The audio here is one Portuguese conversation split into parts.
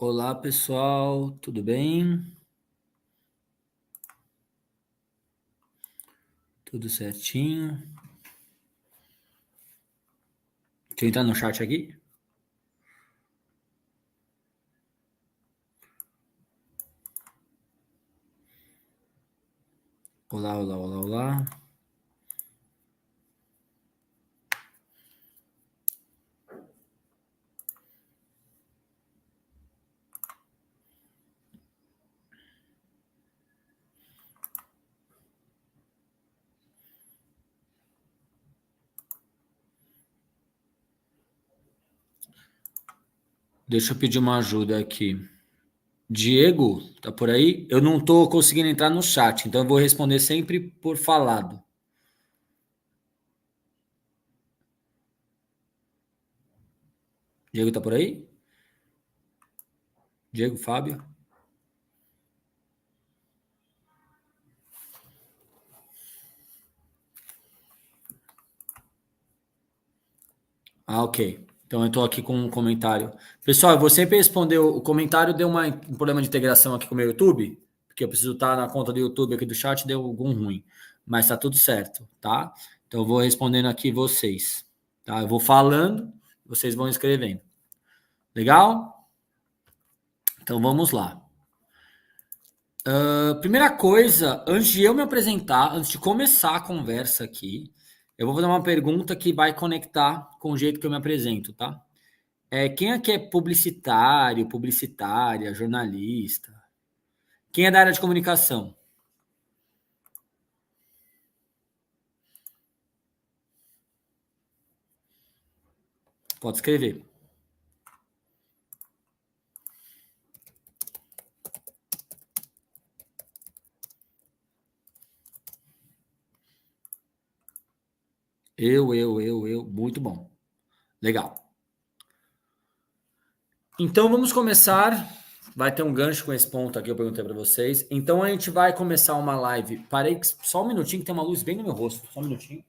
Olá, pessoal, tudo bem? Tudo certinho? Deixa eu entrar no chat aqui. Olá, olá, olá, olá. Deixa eu pedir uma ajuda aqui. Diego, tá por aí? Eu não tô conseguindo entrar no chat, então eu vou responder sempre por falado. Diego tá por aí? Diego, Fábio? Ah, ok. Então eu tô aqui com um comentário. Pessoal, eu vou sempre responder o comentário. Deu um problema de integração aqui com o meu YouTube, porque eu preciso estar na conta do YouTube aqui do chat, deu algum ruim. Mas tá tudo certo, tá? Então eu vou respondendo aqui vocês, tá? Eu vou falando, vocês vão escrevendo. Legal? Então vamos lá. Primeira coisa, antes de eu me apresentar, antes de começar a conversa aqui, eu vou fazer uma pergunta que vai conectar com o jeito que eu me apresento, tá? Quem aqui é publicitário, publicitária, jornalista? Quem é da área de comunicação? Pode escrever. Eu. Muito bom. Legal. Então vamos começar. Vai ter um gancho com esse ponto aqui, eu perguntei para vocês. Então a gente vai começar uma live. Parei só um minutinho que tem uma luz bem no meu rosto. Só um minutinho.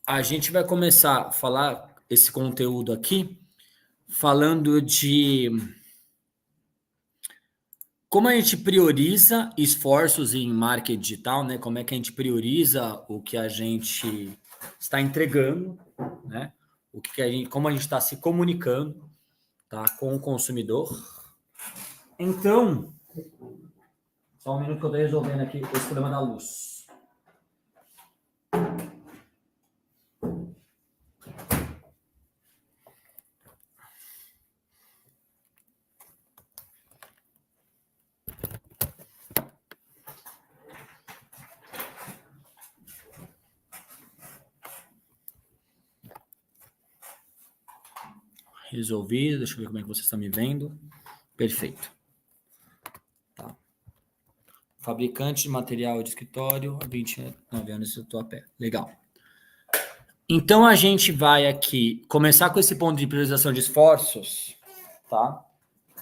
A gente vai começar a falar esse conteúdo aqui, falando de como a gente prioriza esforços em marketing digital, né? Como é que a gente prioriza o que a gente está entregando, né? Como a gente está se comunicando, tá? Com o consumidor. Então, só um minuto que eu estou resolvendo aqui esse problema da luz. Resolvido, deixa eu ver como é que vocês estão me vendo. Perfeito. Tá. Fabricante de material de escritório, há 29 anos eu estou a pé. Legal. Então a gente vai aqui começar com esse ponto de priorização de esforços, tá?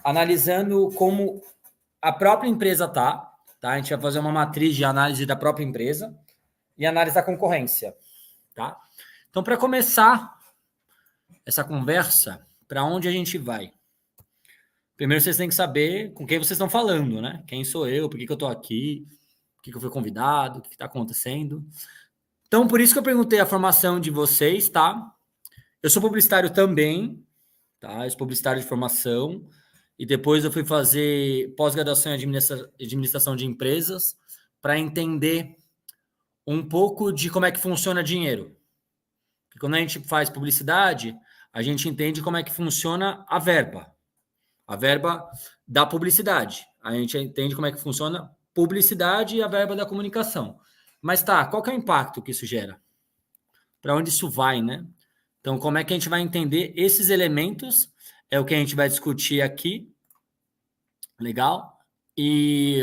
Analisando como a própria empresa tá? A gente vai fazer uma matriz de análise da própria empresa e análise da concorrência, tá? Então, para começar essa conversa, para onde a gente vai? Primeiro, vocês têm que saber com quem vocês estão falando, né? Quem sou eu, por que eu estou aqui, por que eu fui convidado, o que está acontecendo. Então, por isso que eu perguntei a formação de vocês, tá? Eu sou publicitário também, tá? Eu sou publicitário de formação. E depois eu fui fazer pós-graduação em administração de empresas para entender um pouco de como é que funciona dinheiro. Porque quando a gente faz publicidade, a gente entende como é que funciona a verba da publicidade. A gente entende como é que funciona publicidade e a verba da comunicação. Mas tá, qual que é o impacto que isso gera? Para onde isso vai, né? Então, como é que a gente vai entender esses elementos? É o que a gente vai discutir aqui. Legal? E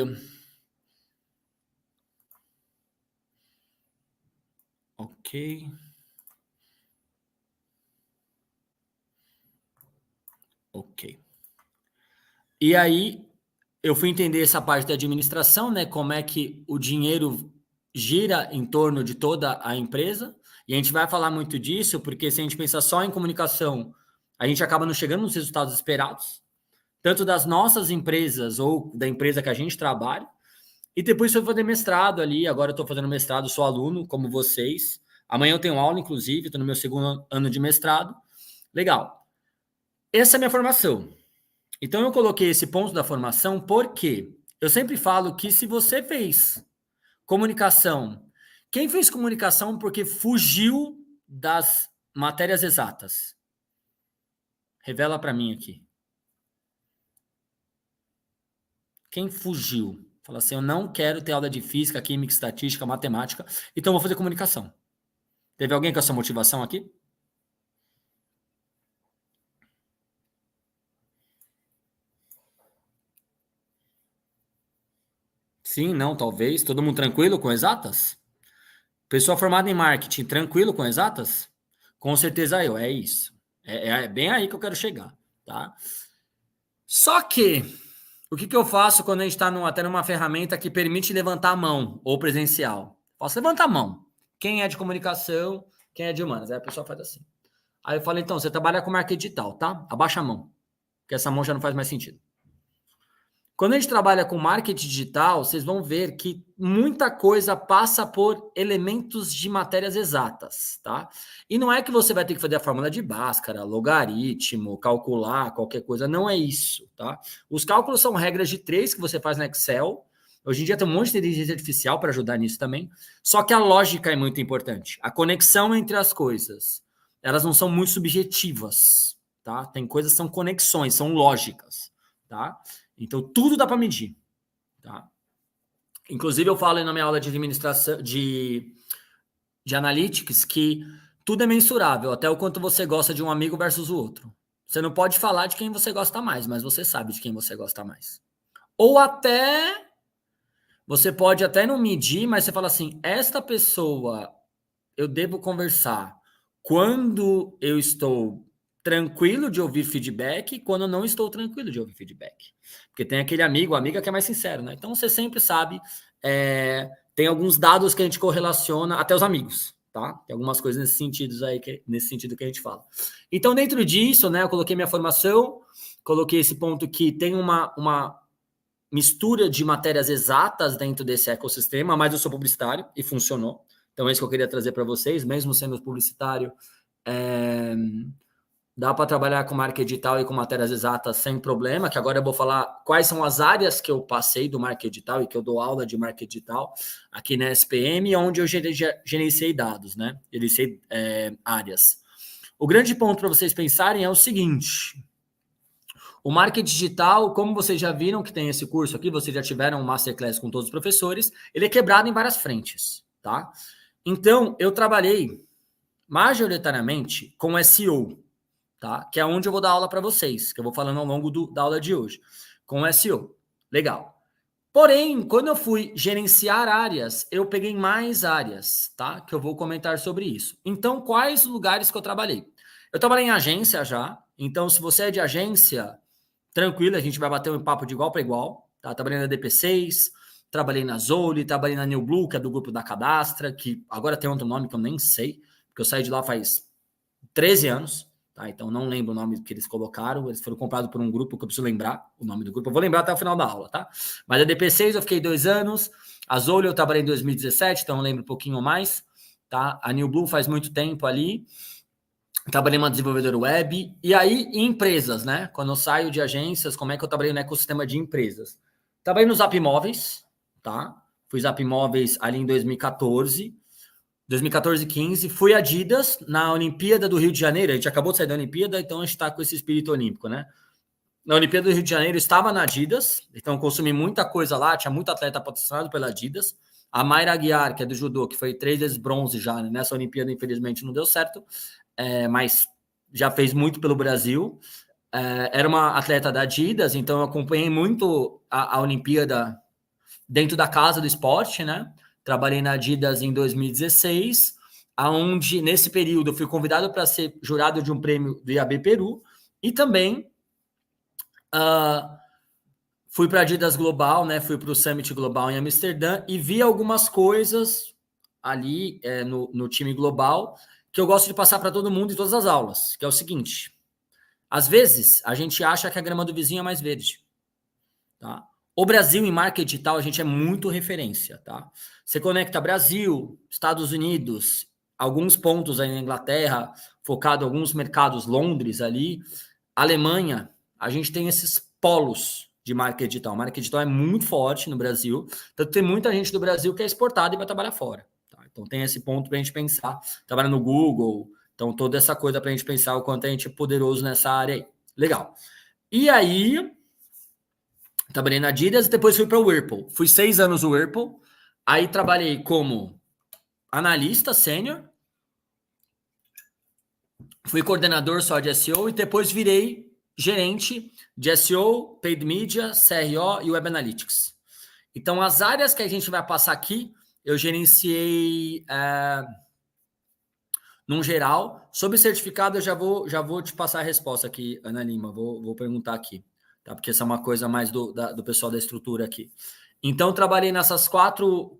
ok. Ok. E aí eu fui entender essa parte da administração, né? Como é que o dinheiro gira em torno de toda a empresa. E a gente vai falar muito disso, porque se a gente pensar só em comunicação, a gente acaba não chegando nos resultados esperados, tanto das nossas empresas ou da empresa que a gente trabalha. E depois fui fazer mestrado ali. Agora eu estou fazendo mestrado, sou aluno, como vocês. Amanhã eu tenho aula, inclusive, estou no meu segundo ano de mestrado. Legal. Essa é a minha formação. Então eu coloquei esse ponto da formação porque eu sempre falo que se você fez comunicação, quem fez comunicação porque fugiu das matérias exatas? Revela para mim aqui. Quem fugiu? Fala assim, eu não quero ter aula de física, química, estatística, matemática, então vou fazer comunicação. Teve alguém com essa motivação aqui? Sim, não, talvez. Todo mundo tranquilo com exatas? Pessoa formada em marketing, tranquilo com exatas? Com certeza eu, é isso. É bem aí que eu quero chegar, tá? Só que, o que eu faço quando a gente está até numa ferramenta que permite levantar a mão, ou presencial? Posso levantar a mão. Quem é de comunicação, quem é de humanas? Aí a pessoa faz assim. Aí eu falo, então, você trabalha com marketing digital, tá? Abaixa a mão, porque essa mão já não faz mais sentido. Quando a gente trabalha com marketing digital, vocês vão ver que muita coisa passa por elementos de matérias exatas, tá? E não é que você vai ter que fazer a fórmula de Bhaskara, logaritmo, calcular qualquer coisa, não é isso, tá? Os cálculos são regras de 3 que você faz no Excel. Hoje em dia tem um monte de inteligência artificial para ajudar nisso também. Só que a lógica é muito importante. A conexão entre as coisas, elas não são muito subjetivas, tá? Tem coisas que são conexões, são lógicas, tá? Então, tudo dá para medir. Tá? Inclusive, eu falo na minha aula de administração, de analytics, que tudo é mensurável, até o quanto você gosta de um amigo versus o outro. Você não pode falar de quem você gosta mais, mas você sabe de quem você gosta mais. Ou até, você pode até não medir, mas você fala assim, esta pessoa eu devo conversar quando eu estou tranquilo de ouvir feedback e quando eu não estou tranquilo de ouvir feedback. Porque tem aquele amigo, amiga que é mais sincero, né? Então você sempre sabe, tem alguns dados que a gente correlaciona, até os amigos, tá? Tem algumas coisas nesse sentido aí, nesse sentido que a gente fala. Então, dentro disso, né, eu coloquei minha formação, coloquei esse ponto que tem uma mistura de matérias exatas dentro desse ecossistema, mas eu sou publicitário e funcionou. Então, é isso que eu queria trazer para vocês, mesmo sendo publicitário, dá para trabalhar com marketing digital e com matérias exatas sem problema, que agora eu vou falar quais são as áreas que eu passei do marketing digital e que eu dou aula de marketing digital aqui na SPM, onde eu gerenciei dados, né? Gerenciei áreas. O grande ponto para vocês pensarem é o seguinte: o marketing digital, como vocês já viram que tem esse curso aqui, vocês já tiveram um masterclass com todos os professores, ele é quebrado em várias frentes, tá? Então, eu trabalhei majoritariamente com SEO, tá? Que é onde eu vou dar aula para vocês, que eu vou falando ao longo da aula de hoje, com SEO. Legal. Porém, quando eu fui gerenciar áreas, eu peguei mais áreas, tá? Que eu vou comentar sobre isso. Então, quais lugares que eu trabalhei? Eu trabalhei em agência já, então se você é de agência, tranquilo, a gente vai bater um papo de igual para igual, tá? Trabalhei na DP6, trabalhei na Zoli, trabalhei na New Blue, que é do grupo da Cadastra, que agora tem outro nome que eu nem sei, porque eu saí de lá faz 13 anos, tá? Então não lembro o nome que eles colocaram, eles foram comprados por um grupo que eu preciso lembrar o nome do grupo, eu vou lembrar até o final da aula, tá? Mas a DP6 eu fiquei 2 anos, a Zoli eu trabalhei em 2017, então eu lembro um pouquinho mais, tá? A New Blue faz muito tempo ali, trabalhei uma desenvolvedora web, e aí em empresas, né? Quando eu saio de agências, como é que eu trabalhei no ecossistema de empresas? Trabalhei no Zap Imóveis, tá? Fui Zap Imóveis ali em 2014, 15, fui Adidas na Olimpíada do Rio de Janeiro, a gente acabou de sair da Olimpíada, então a gente está com esse espírito olímpico, né? Na Olimpíada do Rio de Janeiro estava na Adidas, então consumi muita coisa lá, tinha muito atleta patrocinado pela Adidas. A Mayra Aguiar, que é do judô, que foi 3 vezes bronze já, né? Nessa Olimpíada, infelizmente, não deu certo, mas já fez muito pelo Brasil. Era uma atleta da Adidas, então eu acompanhei muito a Olimpíada dentro da casa do esporte, né? Trabalhei na Adidas em 2016, aonde nesse período eu fui convidado para ser jurado de um prêmio do IAB Peru e também Fui para a Adidas Global, né? Fui para o Summit Global em Amsterdã e vi algumas coisas ali no time global que eu gosto de passar para todo mundo em todas as aulas, que é o seguinte: às vezes a gente acha que a grama do vizinho é mais verde, tá? O Brasil em marketing digital a gente é muito referência, tá? Você conecta Brasil, Estados Unidos, alguns pontos aí na Inglaterra, focado em alguns mercados, Londres ali, Alemanha, a gente tem esses polos de marketing digital. Marketing digital é muito forte no Brasil, tanto tem muita gente do Brasil que é exportada e vai trabalhar fora. Tá? Então tem esse ponto para a gente pensar. Trabalha no Google, então toda essa coisa para a gente pensar o quanto a gente é poderoso nessa área aí. Legal. E aí, trabalhei na Adidas e depois fui para o Whirlpool. Fui 6 anos no Whirlpool, aí trabalhei como analista sênior, fui coordenador só de SEO e depois virei gerente de SEO, Paid Media, CRO e Web Analytics. Então, as áreas que a gente vai passar aqui, eu gerenciei num geral. Sobre certificado, eu já vou te passar a resposta aqui, Ana Lima. Vou perguntar aqui, tá? Porque essa é uma coisa mais do pessoal da estrutura aqui. Então, trabalhei nessas quatro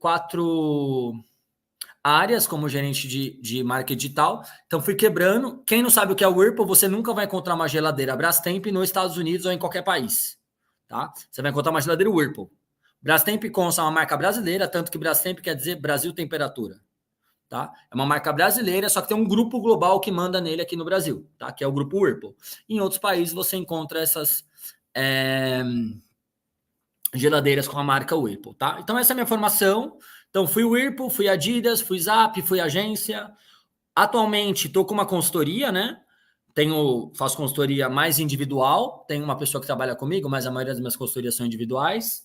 áreas como gerente de marketing digital. Então, fui quebrando. Quem não sabe o que é o Whirlpool, você nunca vai encontrar uma geladeira Brastemp nos Estados Unidos ou em qualquer país. Tá? Você vai encontrar uma geladeira Whirlpool. Brastemp consta uma marca brasileira, tanto que Brastemp quer dizer Brasil Temperatura. Tá? É uma marca brasileira, só que tem um grupo global que manda nele aqui no Brasil, tá? Que é o grupo Whirlpool. Em outros países você encontra essas geladeiras com a marca Whirlpool, tá? Então essa é a minha formação. Então fui Whirlpool, fui Adidas, fui Zap, fui agência. Atualmente estou com uma consultoria, né? Faço consultoria mais individual. Tenho uma pessoa que trabalha comigo, mas a maioria das minhas consultorias são individuais.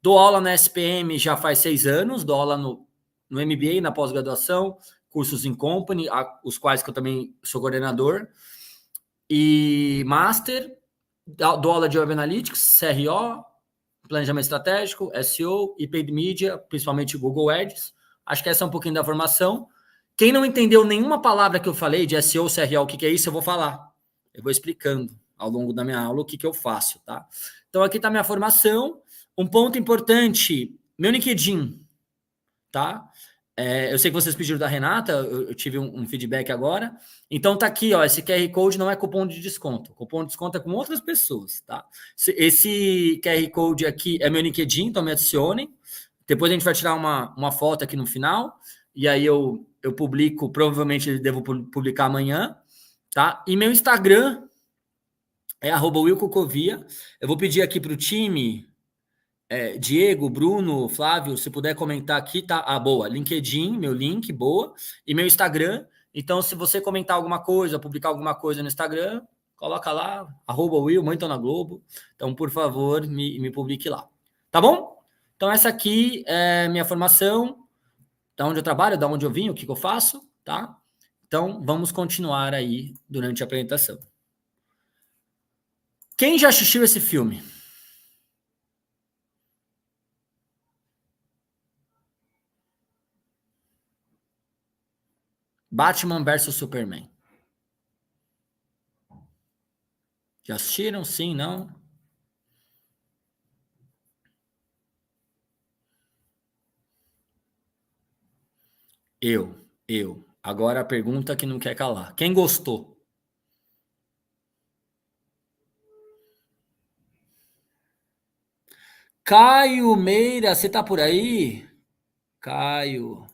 Dou aula na SPM já faz 6 anos, dou aula no MBA, na pós-graduação, cursos em company, os quais que eu também sou coordenador. E master, dou aula de Web Analytics, CRO, planejamento estratégico, SEO e Paid Media, principalmente Google Ads. Acho que essa é um pouquinho da formação. Quem não entendeu nenhuma palavra que eu falei de SEO, CRO, o que é isso, eu vou falar. Eu vou explicando ao longo da minha aula o que eu faço, tá? Então, aqui está a minha formação. Um ponto importante, meu LinkedIn, tá? Eu sei que vocês pediram da Renata, eu tive um feedback agora. Então tá aqui, ó, esse QR Code não é cupom de desconto. Cupom de desconto é com outras pessoas, tá? Esse QR Code aqui é meu LinkedIn, então me acionem. Depois a gente vai tirar uma foto aqui no final. E aí eu publico, provavelmente eu devo publicar amanhã, tá? E meu Instagram é @willcocovia. Eu vou pedir aqui para o time... Diego, Bruno, Flávio, se puder comentar aqui, tá? Boa. LinkedIn, meu link, boa. E meu Instagram. Então, se você comentar alguma coisa, publicar alguma coisa no Instagram, coloca lá, @Will, Muito na Globo. Então, por favor, me publique lá. Tá bom? Então, essa aqui é minha formação, da onde eu trabalho, da onde eu vim, o que eu faço, tá? Então, vamos continuar aí durante a apresentação. Quem já assistiu esse filme? Batman vs Superman. Já assistiram? Sim, não? Eu. Agora a pergunta que não quer calar. Quem gostou? Caio Meira, você tá por aí? Caio,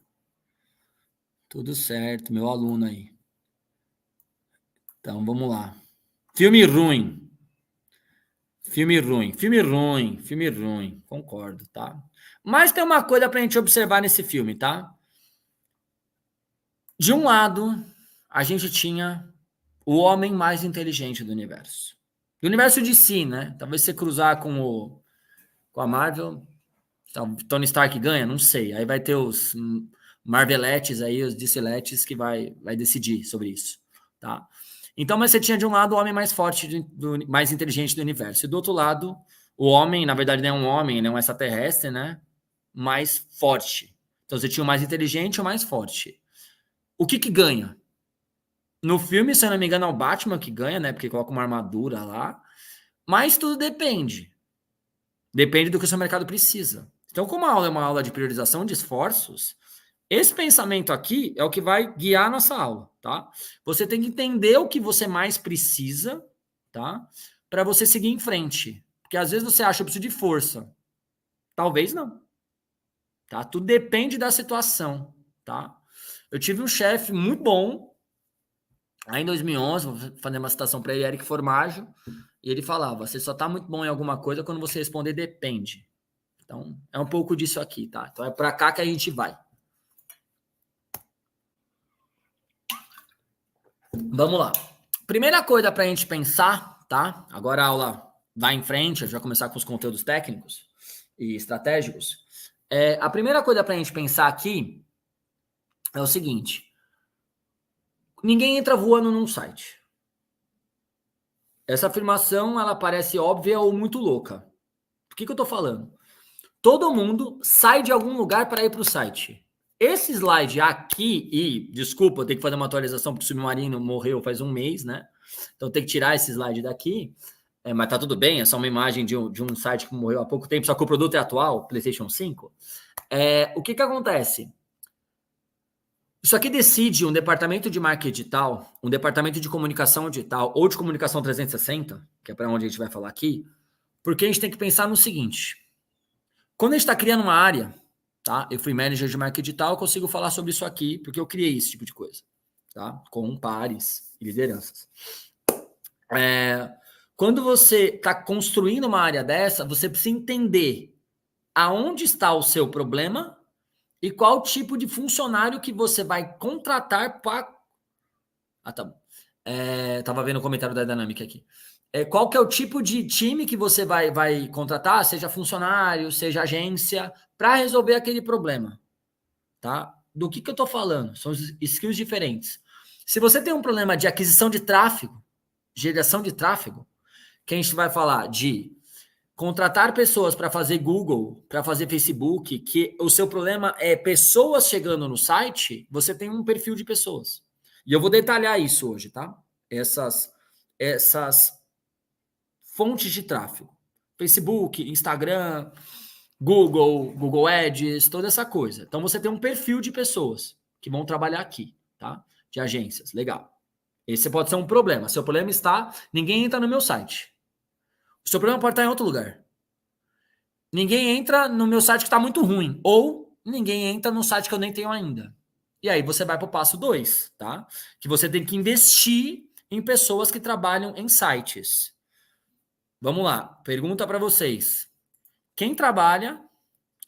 tudo certo, meu aluno aí. Então vamos lá. Filme ruim. Filme ruim, filme ruim, filme ruim. Concordo, tá? Mas tem uma coisa pra gente observar nesse filme, tá? De um lado, a gente tinha o homem mais inteligente do universo. Do universo de si, né? Talvez você cruzar com a Marvel, Tony Stark ganha? Não sei. Aí vai ter os Marveletes aí, os DCletes que vai decidir sobre isso, tá? Então, mas você tinha de um lado o homem mais forte, mais inteligente do universo. E do outro lado, o homem, na verdade, não é um homem, não é um extraterrestre, né? Mais forte. Então, você tinha o mais inteligente e o mais forte. O que ganha? No filme, se eu não me engano, é o Batman que ganha, né? Porque coloca uma armadura lá. Mas tudo depende. Depende do que o seu mercado precisa. Então, como a aula é uma aula de priorização de esforços, esse pensamento aqui é o que vai guiar a nossa aula, tá? Você tem que entender o que você mais precisa, tá? Para você seguir em frente. Porque às vezes você acha que eu preciso de força. Talvez não. Tá? Tudo depende da situação, tá? Eu tive um chefe muito bom, aí em 2011, vou fazer uma citação para ele, Eric Formaggio, e ele falava, você só tá muito bom em alguma coisa quando você responder depende. Então, é um pouco disso aqui, tá? Então, é para cá que a gente vai. Vamos lá. Primeira coisa para a gente pensar, tá? Agora a aula vai em frente, a gente vai começar com os conteúdos técnicos e estratégicos. A primeira coisa para a gente pensar aqui é o seguinte. Ninguém entra voando num site. Essa afirmação, ela parece óbvia ou muito louca. Por que eu tô falando? Todo mundo sai de algum lugar para ir para o site. Esse slide aqui, e desculpa, eu tenho que fazer uma atualização porque o Submarino morreu faz um mês, né? Então tem que tirar esse slide daqui. Mas tá tudo bem, é só uma imagem de um site que morreu há pouco tempo, só que o produto é atual, PlayStation 5. O que acontece? Isso aqui decide um departamento de marketing digital, um departamento de comunicação digital ou de comunicação 360, que é para onde a gente vai falar aqui, porque a gente tem que pensar no seguinte. Quando a gente está criando uma área, tá? Eu fui manager de marketing digital, eu consigo falar sobre isso aqui, porque eu criei esse tipo de coisa, tá? Com pares e lideranças. Quando você está construindo uma área dessa, você precisa entender aonde está o seu problema e qual tipo de funcionário que você vai contratar para... tá bom. Tava vendo o comentário da Dynamic aqui. Qual que é o tipo de time que você vai contratar, seja funcionário, seja agência, para resolver aquele problema, tá? Do que eu tô falando? São skills diferentes. Se você tem um problema de aquisição de tráfego, geração de tráfego, que a gente vai falar de contratar pessoas para fazer Google, para fazer Facebook, que o seu problema é pessoas chegando no site, você tem um perfil de pessoas. E eu vou detalhar isso hoje, tá? Essas fontes de tráfego. Facebook, Instagram, Google Ads, toda essa coisa. Então você tem um perfil de pessoas que vão trabalhar aqui, tá? De agências, legal. Esse pode ser um problema. Seu problema está, ninguém entra no meu site. O seu problema pode estar em outro lugar. Ninguém entra no meu site que está muito ruim. Ou ninguém entra no site que eu nem tenho ainda. E aí você vai para o passo 2, tá? Que você tem que investir em pessoas que trabalham em sites. Vamos lá. Pergunta para vocês. Quem trabalha...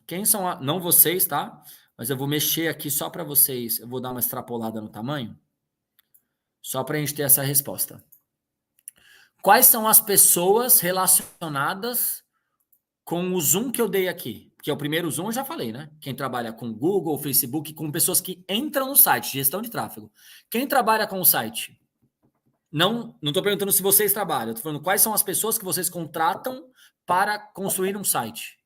Quem são... Não vocês, tá? Mas eu vou mexer aqui só para vocês. Eu vou dar uma extrapolada no tamanho. Só para a gente ter essa resposta. Quais são as pessoas relacionadas com o Zoom que eu dei aqui? Porque o primeiro Zoom eu já falei, né? Quem trabalha com Google, Facebook, com pessoas que entram no site, gestão de tráfego. Quem trabalha com o site? Não estou perguntando se vocês trabalham. Estou falando quais são as pessoas que vocês contratam para construir um site.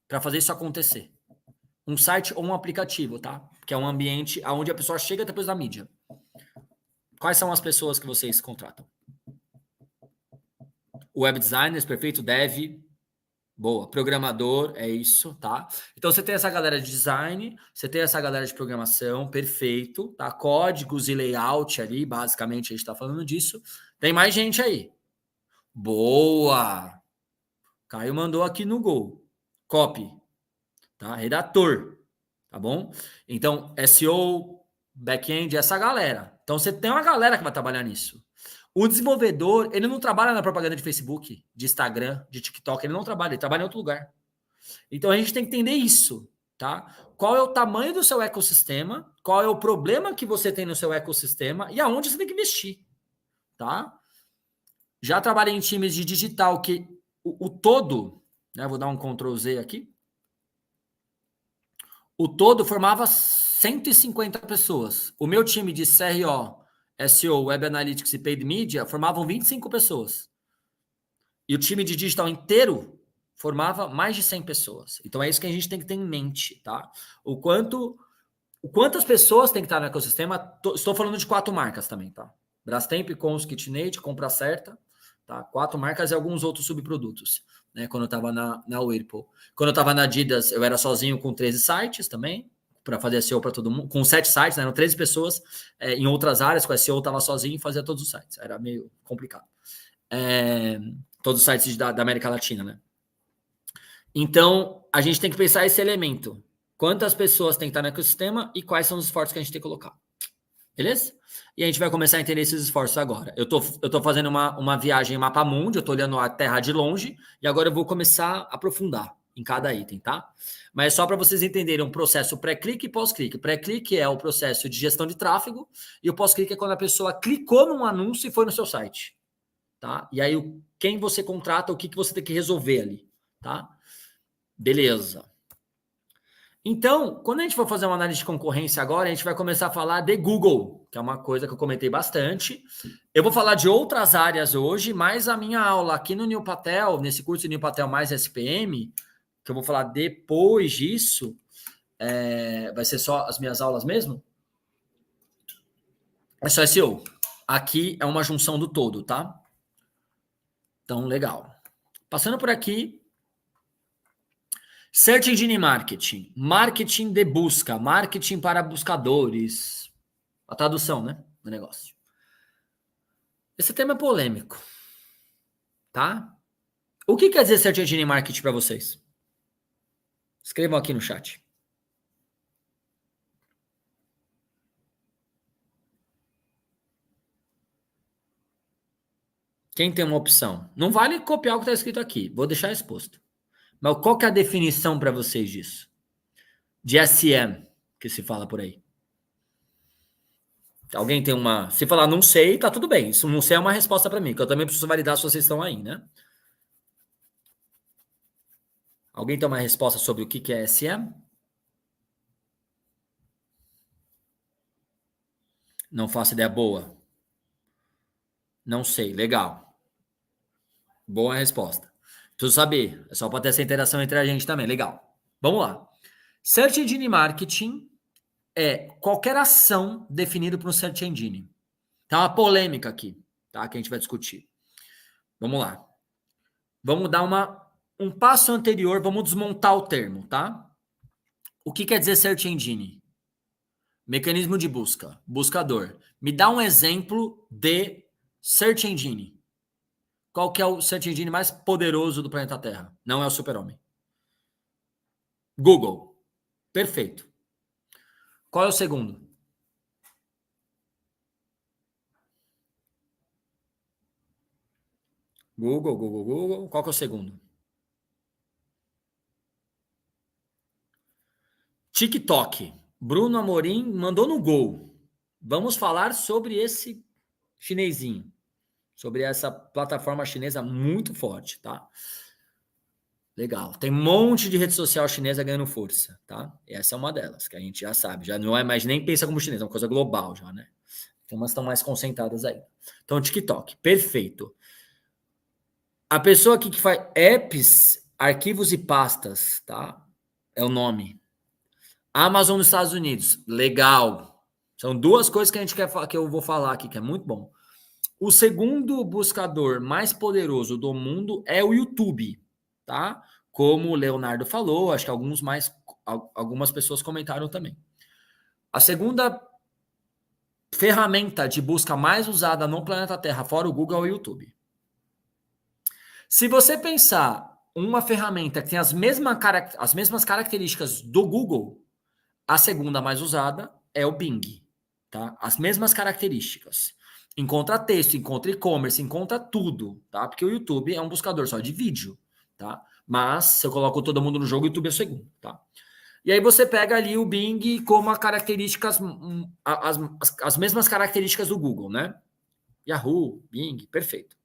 Para fazer isso acontecer. Um site ou um aplicativo, tá? Que é um ambiente onde a pessoa chega depois da mídia. Quais são as pessoas que vocês contratam? Web designers, perfeito, dev, boa. Programador, é isso, tá? Então você tem essa galera de design, você tem essa galera de programação, perfeito, tá? Códigos e layout ali, basicamente a gente tá falando disso. Tem mais gente aí. Boa! Caio mandou aqui no Gol. Copy, tá? Redator, tá bom? Então, SEO, back-end, essa galera. Então você tem uma galera que vai trabalhar nisso. O desenvolvedor, ele não trabalha na propaganda de Facebook, de Instagram, de TikTok, ele não trabalha, ele trabalha em outro lugar. Então a gente tem que entender isso, tá? Qual é o tamanho do seu ecossistema, qual é o problema que você tem no seu ecossistema e aonde você tem que investir, tá? Já trabalhei em times de digital que o todo, né? Vou dar um Ctrl Z aqui. O todo formava 150 pessoas. O meu time de CRO, SEO, Web Analytics e Paid Media formavam 25 pessoas. E o time de digital inteiro formava mais de 100 pessoas. Então é isso que a gente tem que ter em mente, tá? Quantas pessoas tem que estar no ecossistema? Estou falando de 4 marcas também, tá? Brastemp, Cons, KitchenAid, Compra Certa, tá? 4 marcas e alguns outros subprodutos. né? Quando eu estava na Whirlpool. Quando eu estava na Adidas, eu era sozinho com 13 sites também, para fazer SEO para todo mundo, com 7 sites, né? Eram 13 pessoas em outras áreas, com SEO eu estava sozinho e fazia todos os sites. Era meio complicado. Todos os sites da América Latina, né? Então, a gente tem que pensar esse elemento. Quantas pessoas tem que estar no ecossistema e quais são os esforços que a gente tem que colocar. Beleza? E a gente vai começar a entender esses esforços agora. Eu tô fazendo uma viagem em mapa mundi, eu tô olhando a Terra de longe, e agora eu vou começar a aprofundar em cada item, tá? Mas só para vocês entenderem um processo pré-clique e pós-clique. Pré-clique é o processo de gestão de tráfego, e o pós-clique é quando a pessoa clicou num anúncio e foi no seu site, tá? E aí, quem você contrata, o que você tem que resolver ali, tá? Beleza. Então, quando a gente for fazer uma análise de concorrência agora, a gente vai começar a falar de Google, que é uma coisa que eu comentei bastante. Eu vou falar de outras áreas hoje, mas a minha aula aqui no Neil Patel, nesse curso de Neil Patel mais SPM, que eu vou falar depois disso, vai ser só as minhas aulas mesmo? É só SEO. Aqui é uma junção do todo, tá? Então, legal. Passando por aqui, Search Engine Marketing, marketing de busca, marketing para buscadores, a tradução, né, do negócio. Esse tema é polêmico, tá? O que quer dizer Search Engine Marketing para vocês? Escrevam aqui no chat. Quem tem uma opção? Não vale copiar o que está escrito aqui, vou deixar exposto. Mas qual que é a definição para vocês disso? De SM, que se fala por aí. Alguém tem uma... Se falar não sei, tá tudo bem. Isso não sei é uma resposta para mim, que eu também preciso validar se vocês estão aí, né? Alguém tem uma resposta sobre o que é SM? Não faço ideia. Boa. Não sei. Legal. Boa resposta. Preciso saber. É só para ter essa interação entre a gente também. Legal. Vamos lá. Search Engine Marketing é qualquer ação definida por um Search Engine. Tá uma polêmica aqui, tá? Que a gente vai discutir. Vamos lá. Vamos dar um passo anterior, vamos desmontar o termo, tá? O que quer dizer Search Engine? Mecanismo de busca, buscador. Me dá um exemplo de Search Engine. Qual que é o Search Engine mais poderoso do planeta Terra? Não é o Super-Homem. Google. Perfeito. Qual é o segundo? Google, Google, Google. Qual que é o segundo? TikTok. Bruno Amorim mandou no gol. Vamos falar sobre esse chinesinho. Sobre essa plataforma chinesa muito forte, tá? Legal. Tem um monte de rede social chinesa ganhando força, tá? Essa é uma delas, que a gente já sabe. Já não é mais nem pensa como chinesa, é uma coisa global já, né? Tem umas estão mais concentradas aí. Então, TikTok. Perfeito. A pessoa aqui que faz apps, arquivos e pastas, tá? É o nome. Amazon nos Estados Unidos. Legal. São duas coisas que a gente quer que eu vou falar aqui, que é muito bom. O segundo buscador mais poderoso do mundo é o YouTube, tá? Como o Leonardo falou, acho que algumas pessoas comentaram também. A segunda ferramenta de busca mais usada no planeta Terra, fora o Google, é o YouTube. Se você pensar uma ferramenta que tem as mesmas características do Google, a segunda mais usada é o Bing, tá? As mesmas características. Encontra texto, encontra e-commerce, encontra tudo, tá? Porque o YouTube é um buscador só de vídeo, tá? Mas se eu coloco todo mundo no jogo, o YouTube é o segundo, tá? E aí você pega ali o Bing como as mesmas características do Google, né? Yahoo, Bing, perfeito.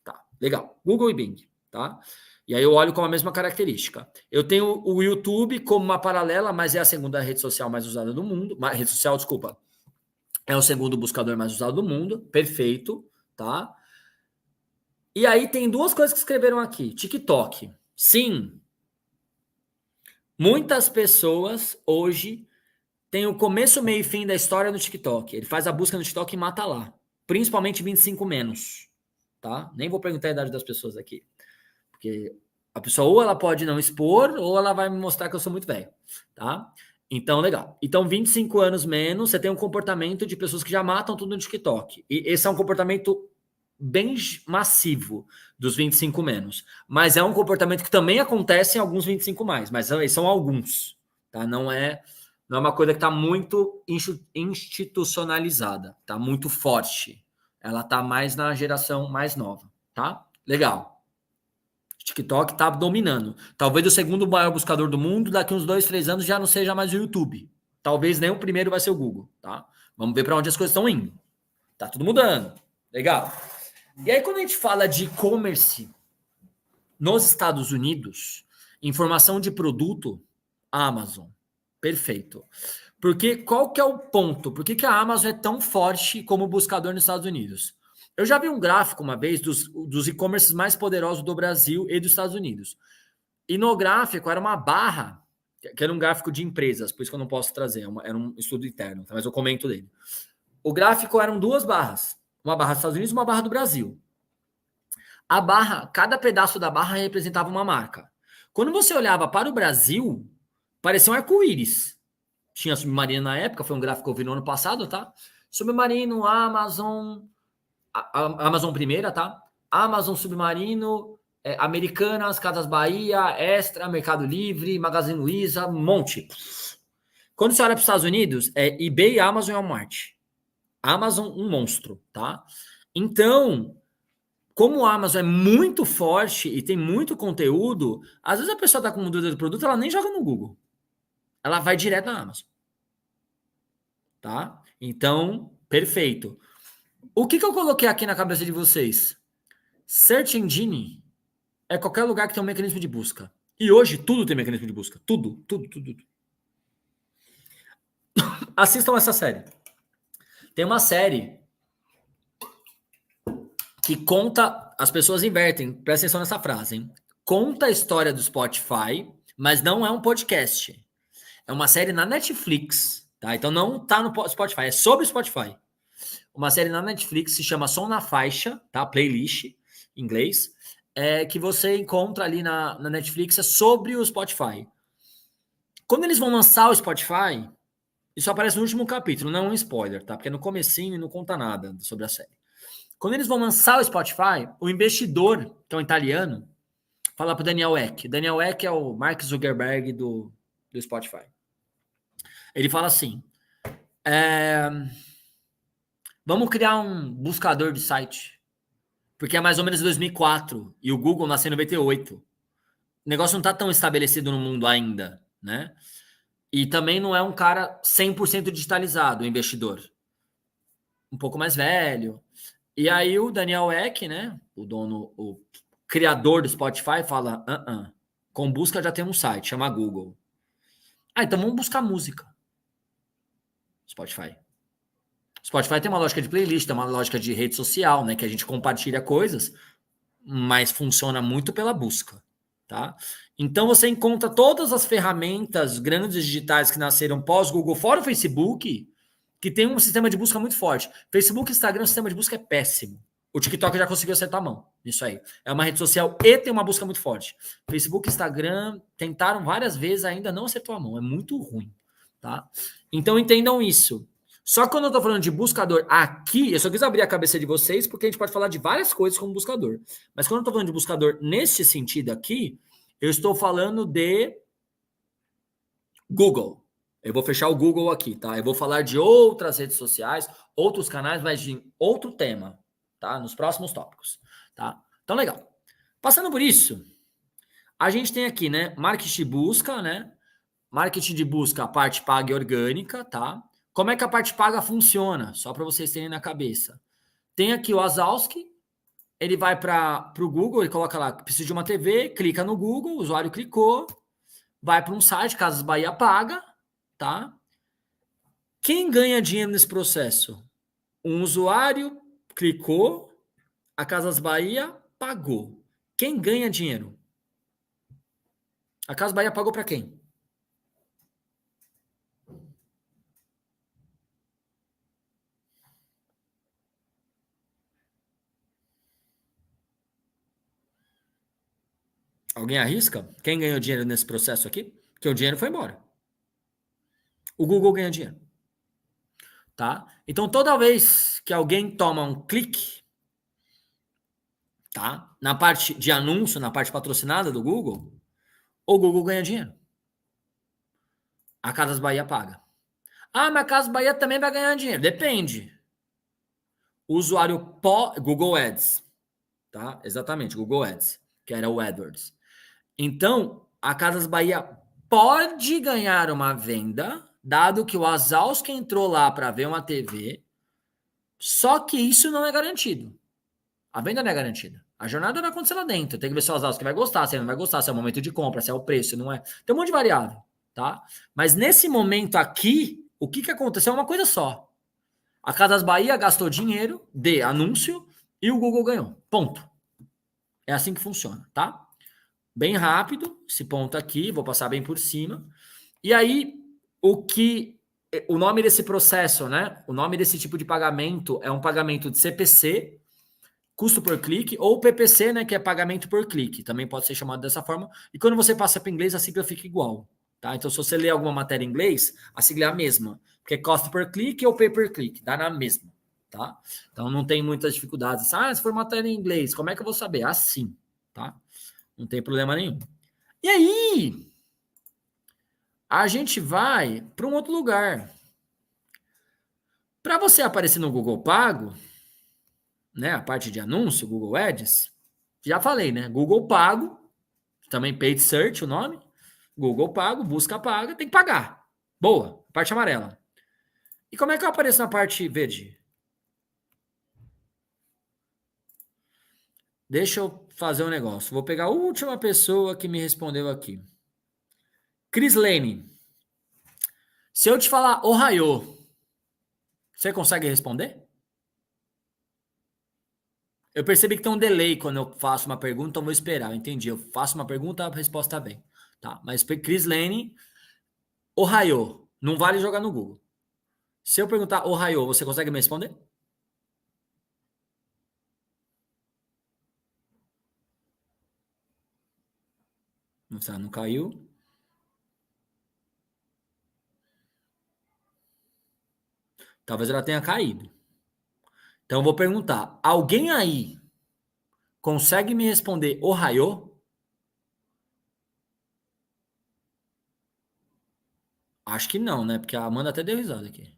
Tá, legal. Google e Bing, tá? E aí eu olho com a mesma característica. Eu tenho o YouTube como uma paralela, mas é a segunda rede social mais usada do mundo. Rede social, desculpa. É o segundo buscador mais usado do mundo. Perfeito, tá? E aí tem duas coisas que escreveram aqui. TikTok. Sim. Muitas pessoas hoje têm o começo, meio e fim da história no TikTok. Ele faz a busca no TikTok e mata lá. Principalmente 25 menos, tá? Nem vou perguntar a idade das pessoas aqui. Porque A pessoa ou ela pode não expor, ou ela vai me mostrar que eu sou muito velho, tá? Então, legal. Então, 25 anos menos, você tem um comportamento de pessoas que já matam tudo no TikTok. E esse é um comportamento bem massivo dos 25 menos. Mas é um comportamento que também acontece em alguns 25 mais, mas são alguns, tá? Não é uma coisa que está muito institucionalizada, tá muito forte. Ela tá mais na geração mais nova, tá? Legal. TikTok tá dominando. Talvez o segundo maior buscador do mundo, daqui uns 2, 3 anos já não seja mais o YouTube. Talvez nem o primeiro vai ser o Google, tá? Vamos ver para onde as coisas estão indo. Tá tudo mudando. Legal. E aí, quando a gente fala de e-commerce nos Estados Unidos, informação de produto, Amazon. Perfeito. Porque qual que é o ponto? Por que a Amazon é tão forte como buscador nos Estados Unidos? Eu já vi um gráfico uma vez dos e-commerces mais poderosos do Brasil e dos Estados Unidos. E no gráfico era uma barra, que era um gráfico de empresas, por isso que eu não posso trazer, era um estudo interno, mas eu comento dele. O gráfico eram duas barras, uma barra dos Estados Unidos e uma barra do Brasil. A barra, cada pedaço da barra representava uma marca. Quando você olhava para o Brasil, parecia um arco-íris. Tinha Submarino na época, foi um gráfico que eu vi no ano passado, tá? Submarino, Amazon, Amazon primeira, tá? Amazon, Submarino, Americanas, Casas Bahia, Extra, Mercado Livre, Magazine Luiza, um monte. Quando você olha para os Estados Unidos, é eBay, Amazon e Walmart. Amazon, um monstro, tá? Então, como o Amazon é muito forte e tem muito conteúdo, às vezes a pessoa está com dúvida do produto, ela nem joga no Google. Ela vai direto na Amazon. Tá? Então, perfeito. O que eu coloquei aqui na cabeça de vocês? Search Engine é qualquer lugar que tem um mecanismo de busca. E hoje tudo tem mecanismo de busca. Tudo, tudo, tudo. Assistam essa série. Tem uma série que conta, as pessoas invertem, presta atenção nessa frase, hein? Conta a história do Spotify, mas não é um podcast. É uma série na Netflix, tá? Então não tá no Spotify, é sobre o Spotify. Uma série na Netflix se chama Som na Faixa, tá? Playlist, em inglês, que você encontra ali na Netflix, é sobre o Spotify. Quando eles vão lançar o Spotify, isso aparece no último capítulo, não é um spoiler, tá? Porque no comecinho não conta nada sobre a série. Quando eles vão lançar o Spotify, o investidor, que é um italiano, fala pro Daniel Ek. Daniel Ek é o Mark Zuckerberg do Spotify. Ele fala assim, vamos criar um buscador de site, porque é mais ou menos 2004 e o Google nasceu em 98. O negócio não está tão estabelecido no mundo ainda, né? E também não é um cara 100% digitalizado, o investidor. Um pouco mais velho. E aí o Daniel Ek, né, o criador do Spotify, fala, com busca já tem um site, chama Google. Então vamos buscar música. Spotify. Spotify tem uma lógica de playlist, tem uma lógica de rede social, né, que a gente compartilha coisas, mas funciona muito pela busca, tá? Então você encontra todas as ferramentas grandes digitais que nasceram pós-Google, fora o Facebook, que tem um sistema de busca muito forte. Facebook e Instagram, o sistema de busca é péssimo. O TikTok já conseguiu acertar a mão nisso aí. É uma rede social e tem uma busca muito forte. Facebook e Instagram tentaram várias vezes, ainda não acertou a mão. É muito ruim, tá? Então entendam isso. Só que quando eu tô falando de buscador aqui, eu só quis abrir a cabeça de vocês, porque a gente pode falar de várias coisas como buscador. Mas quando eu tô falando de buscador nesse sentido aqui, eu estou falando de Google. Eu vou fechar o Google aqui, tá? Eu vou falar de outras redes sociais, outros canais, mas de outro tema, tá? Nos próximos tópicos, tá? Então, legal. Passando por isso, a gente tem aqui, né? Marketing de busca, né? Marketing de busca, a parte paga e orgânica, tá? Como é que a parte paga funciona? Só para vocês terem na cabeça. Tem aqui o Wazowski, ele vai para o Google, ele coloca lá, precisa de uma TV, clica no Google, o usuário clicou, vai para um site, Casas Bahia paga, tá? Quem ganha dinheiro nesse processo? Um usuário clicou, a Casas Bahia pagou. Quem ganha dinheiro? A Casas Bahia pagou para quem? Alguém arrisca? Quem ganhou dinheiro nesse processo aqui? Porque o dinheiro foi embora. O Google ganha dinheiro. Tá? Então, toda vez que alguém toma um clique, tá? Na parte de anúncio, na parte patrocinada do Google, o Google ganha dinheiro. A Casas Bahia paga. Ah, mas a Casas Bahia também vai ganhar dinheiro. Depende. O usuário Google Ads, tá? Exatamente, Google Ads, que era o AdWords. Então, a Casas Bahia pode ganhar uma venda, dado que o Wazowski entrou lá para ver uma TV, só que isso não é garantido. A venda não é garantida. A jornada vai acontecer lá dentro. Tem que ver se o Wazowski vai gostar, se ele não vai gostar, se é o momento de compra, se é o preço, se não é. Tem um monte de variável, tá? Mas nesse momento aqui, o que aconteceu é uma coisa só. A Casas Bahia gastou dinheiro de anúncio e o Google ganhou. Ponto. É assim que funciona, tá? Bem rápido, esse ponto aqui, vou passar bem por cima. E aí, o nome desse processo, né? O nome desse tipo de pagamento é um pagamento de CPC, custo por clique, ou PPC, né? Que é pagamento por clique. Também pode ser chamado dessa forma. E quando você passa para inglês, a sigla fica igual, tá? Então, se você ler alguma matéria em inglês, a sigla é a mesma. Porque é cost per click ou pay per click, dá na mesma, tá? Então, não tem muitas dificuldades. Ah, se for matéria em inglês, como é que eu vou saber? Assim, tá? Não tem problema nenhum. E aí, a gente vai para um outro lugar. Para você aparecer no Google Pago, né, a parte de anúncio, Google Ads, já falei, né? Google Pago, também Paid Search o nome. Google Pago, busca paga, tem que pagar. Boa, parte amarela. E como é que eu apareço na parte verde? Deixa eu fazer um negócio. Vou pegar a última pessoa que me respondeu aqui. Chris Lane. Se eu te falar Ohio, você consegue responder? Eu percebi que tem um delay quando eu faço uma pergunta, então vou esperar. Eu entendi. Eu faço uma pergunta, a resposta vem. Tá? Mas Chris Lane, Ohio. Não vale jogar no Google. Se eu perguntar Ohio, você consegue me responder? Não caiu. Talvez ela tenha caído. Então eu vou perguntar: alguém aí consegue me responder Ohio? Acho que não, né? Porque a Amanda até deu risada aqui.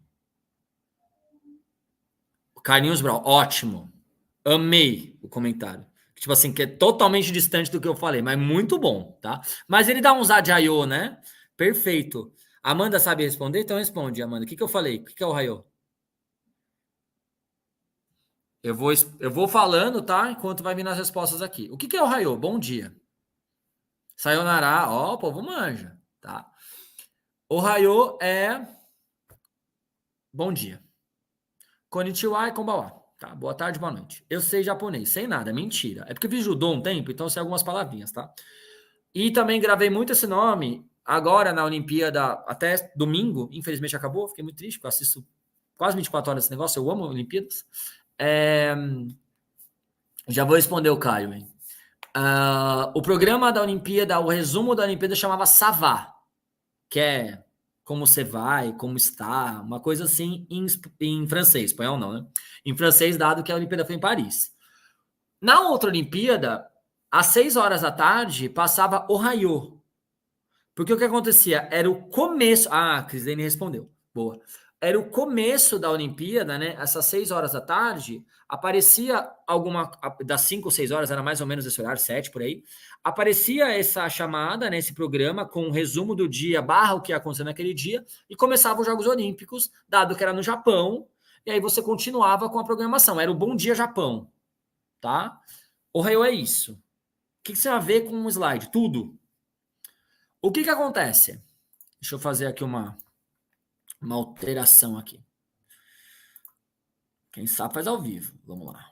Carlinhos Brown, ótimo. Amei o comentário. Tipo assim, que é totalmente distante do que eu falei, mas muito bom, tá? Mas ele dá uns adiaiô, né? Perfeito. Amanda sabe responder? Então responde, Amanda. O que eu falei? O que é o raio? Eu vou falando, tá? Enquanto vai vindo as respostas aqui. O que é o raio? Bom dia. Sayonara, ó, o povo manja, tá? O raio é bom dia. Konnichiwa e konbawa. Tá, boa tarde, boa noite. Eu sei japonês, sem nada, mentira. É porque eu fiz judô um tempo, então eu sei algumas palavrinhas, tá? E também gravei muito esse nome agora na Olimpíada, até domingo, infelizmente acabou, fiquei muito triste, porque eu assisto quase 24 horas esse negócio, eu amo Olimpíadas. Já vou responder o Caio, hein? O programa da Olimpíada, o resumo da Olimpíada chamava Savá, que é como você vai, como está, uma coisa assim em francês, espanhol não, né? Em francês, dado que a Olimpíada foi em Paris. Na outra Olimpíada, às 6 horas da tarde, passava o Raio. Porque o que acontecia? Era o começo. Ah, a Crislene respondeu. Boa. Era o começo da Olimpíada, né? Essas 6 horas da tarde, aparecia alguma. Das 5 ou 6 horas, era mais ou menos esse horário, 7 por aí. Aparecia essa chamada, né? Esse programa, com um resumo do dia, barra o que ia acontecer naquele dia, e começavam os Jogos Olímpicos, dado que era no Japão, e aí você continuava com a programação. Era o Bom Dia Japão, tá? O Raio é isso. O que você vai ver com um slide? Tudo. O que acontece? Deixa eu fazer aqui uma alteração aqui. Quem sabe faz ao vivo. Vamos lá.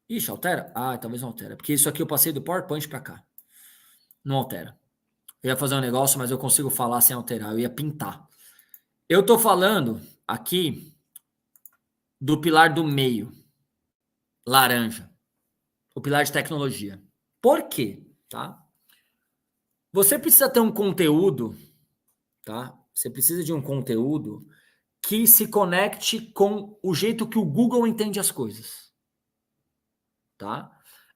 Ixi, altera? Ah, talvez não altera. Porque isso aqui eu passei do PowerPoint para cá. Não altera. Eu ia fazer um negócio, mas eu consigo falar sem alterar. Eu ia pintar. Eu estou falando aqui do pilar do meio. Laranja. O pilar de tecnologia. Por quê? Tá? Você precisa ter um conteúdo, tá? Você precisa de um conteúdo que se conecte com o jeito que o Google entende as coisas, tá?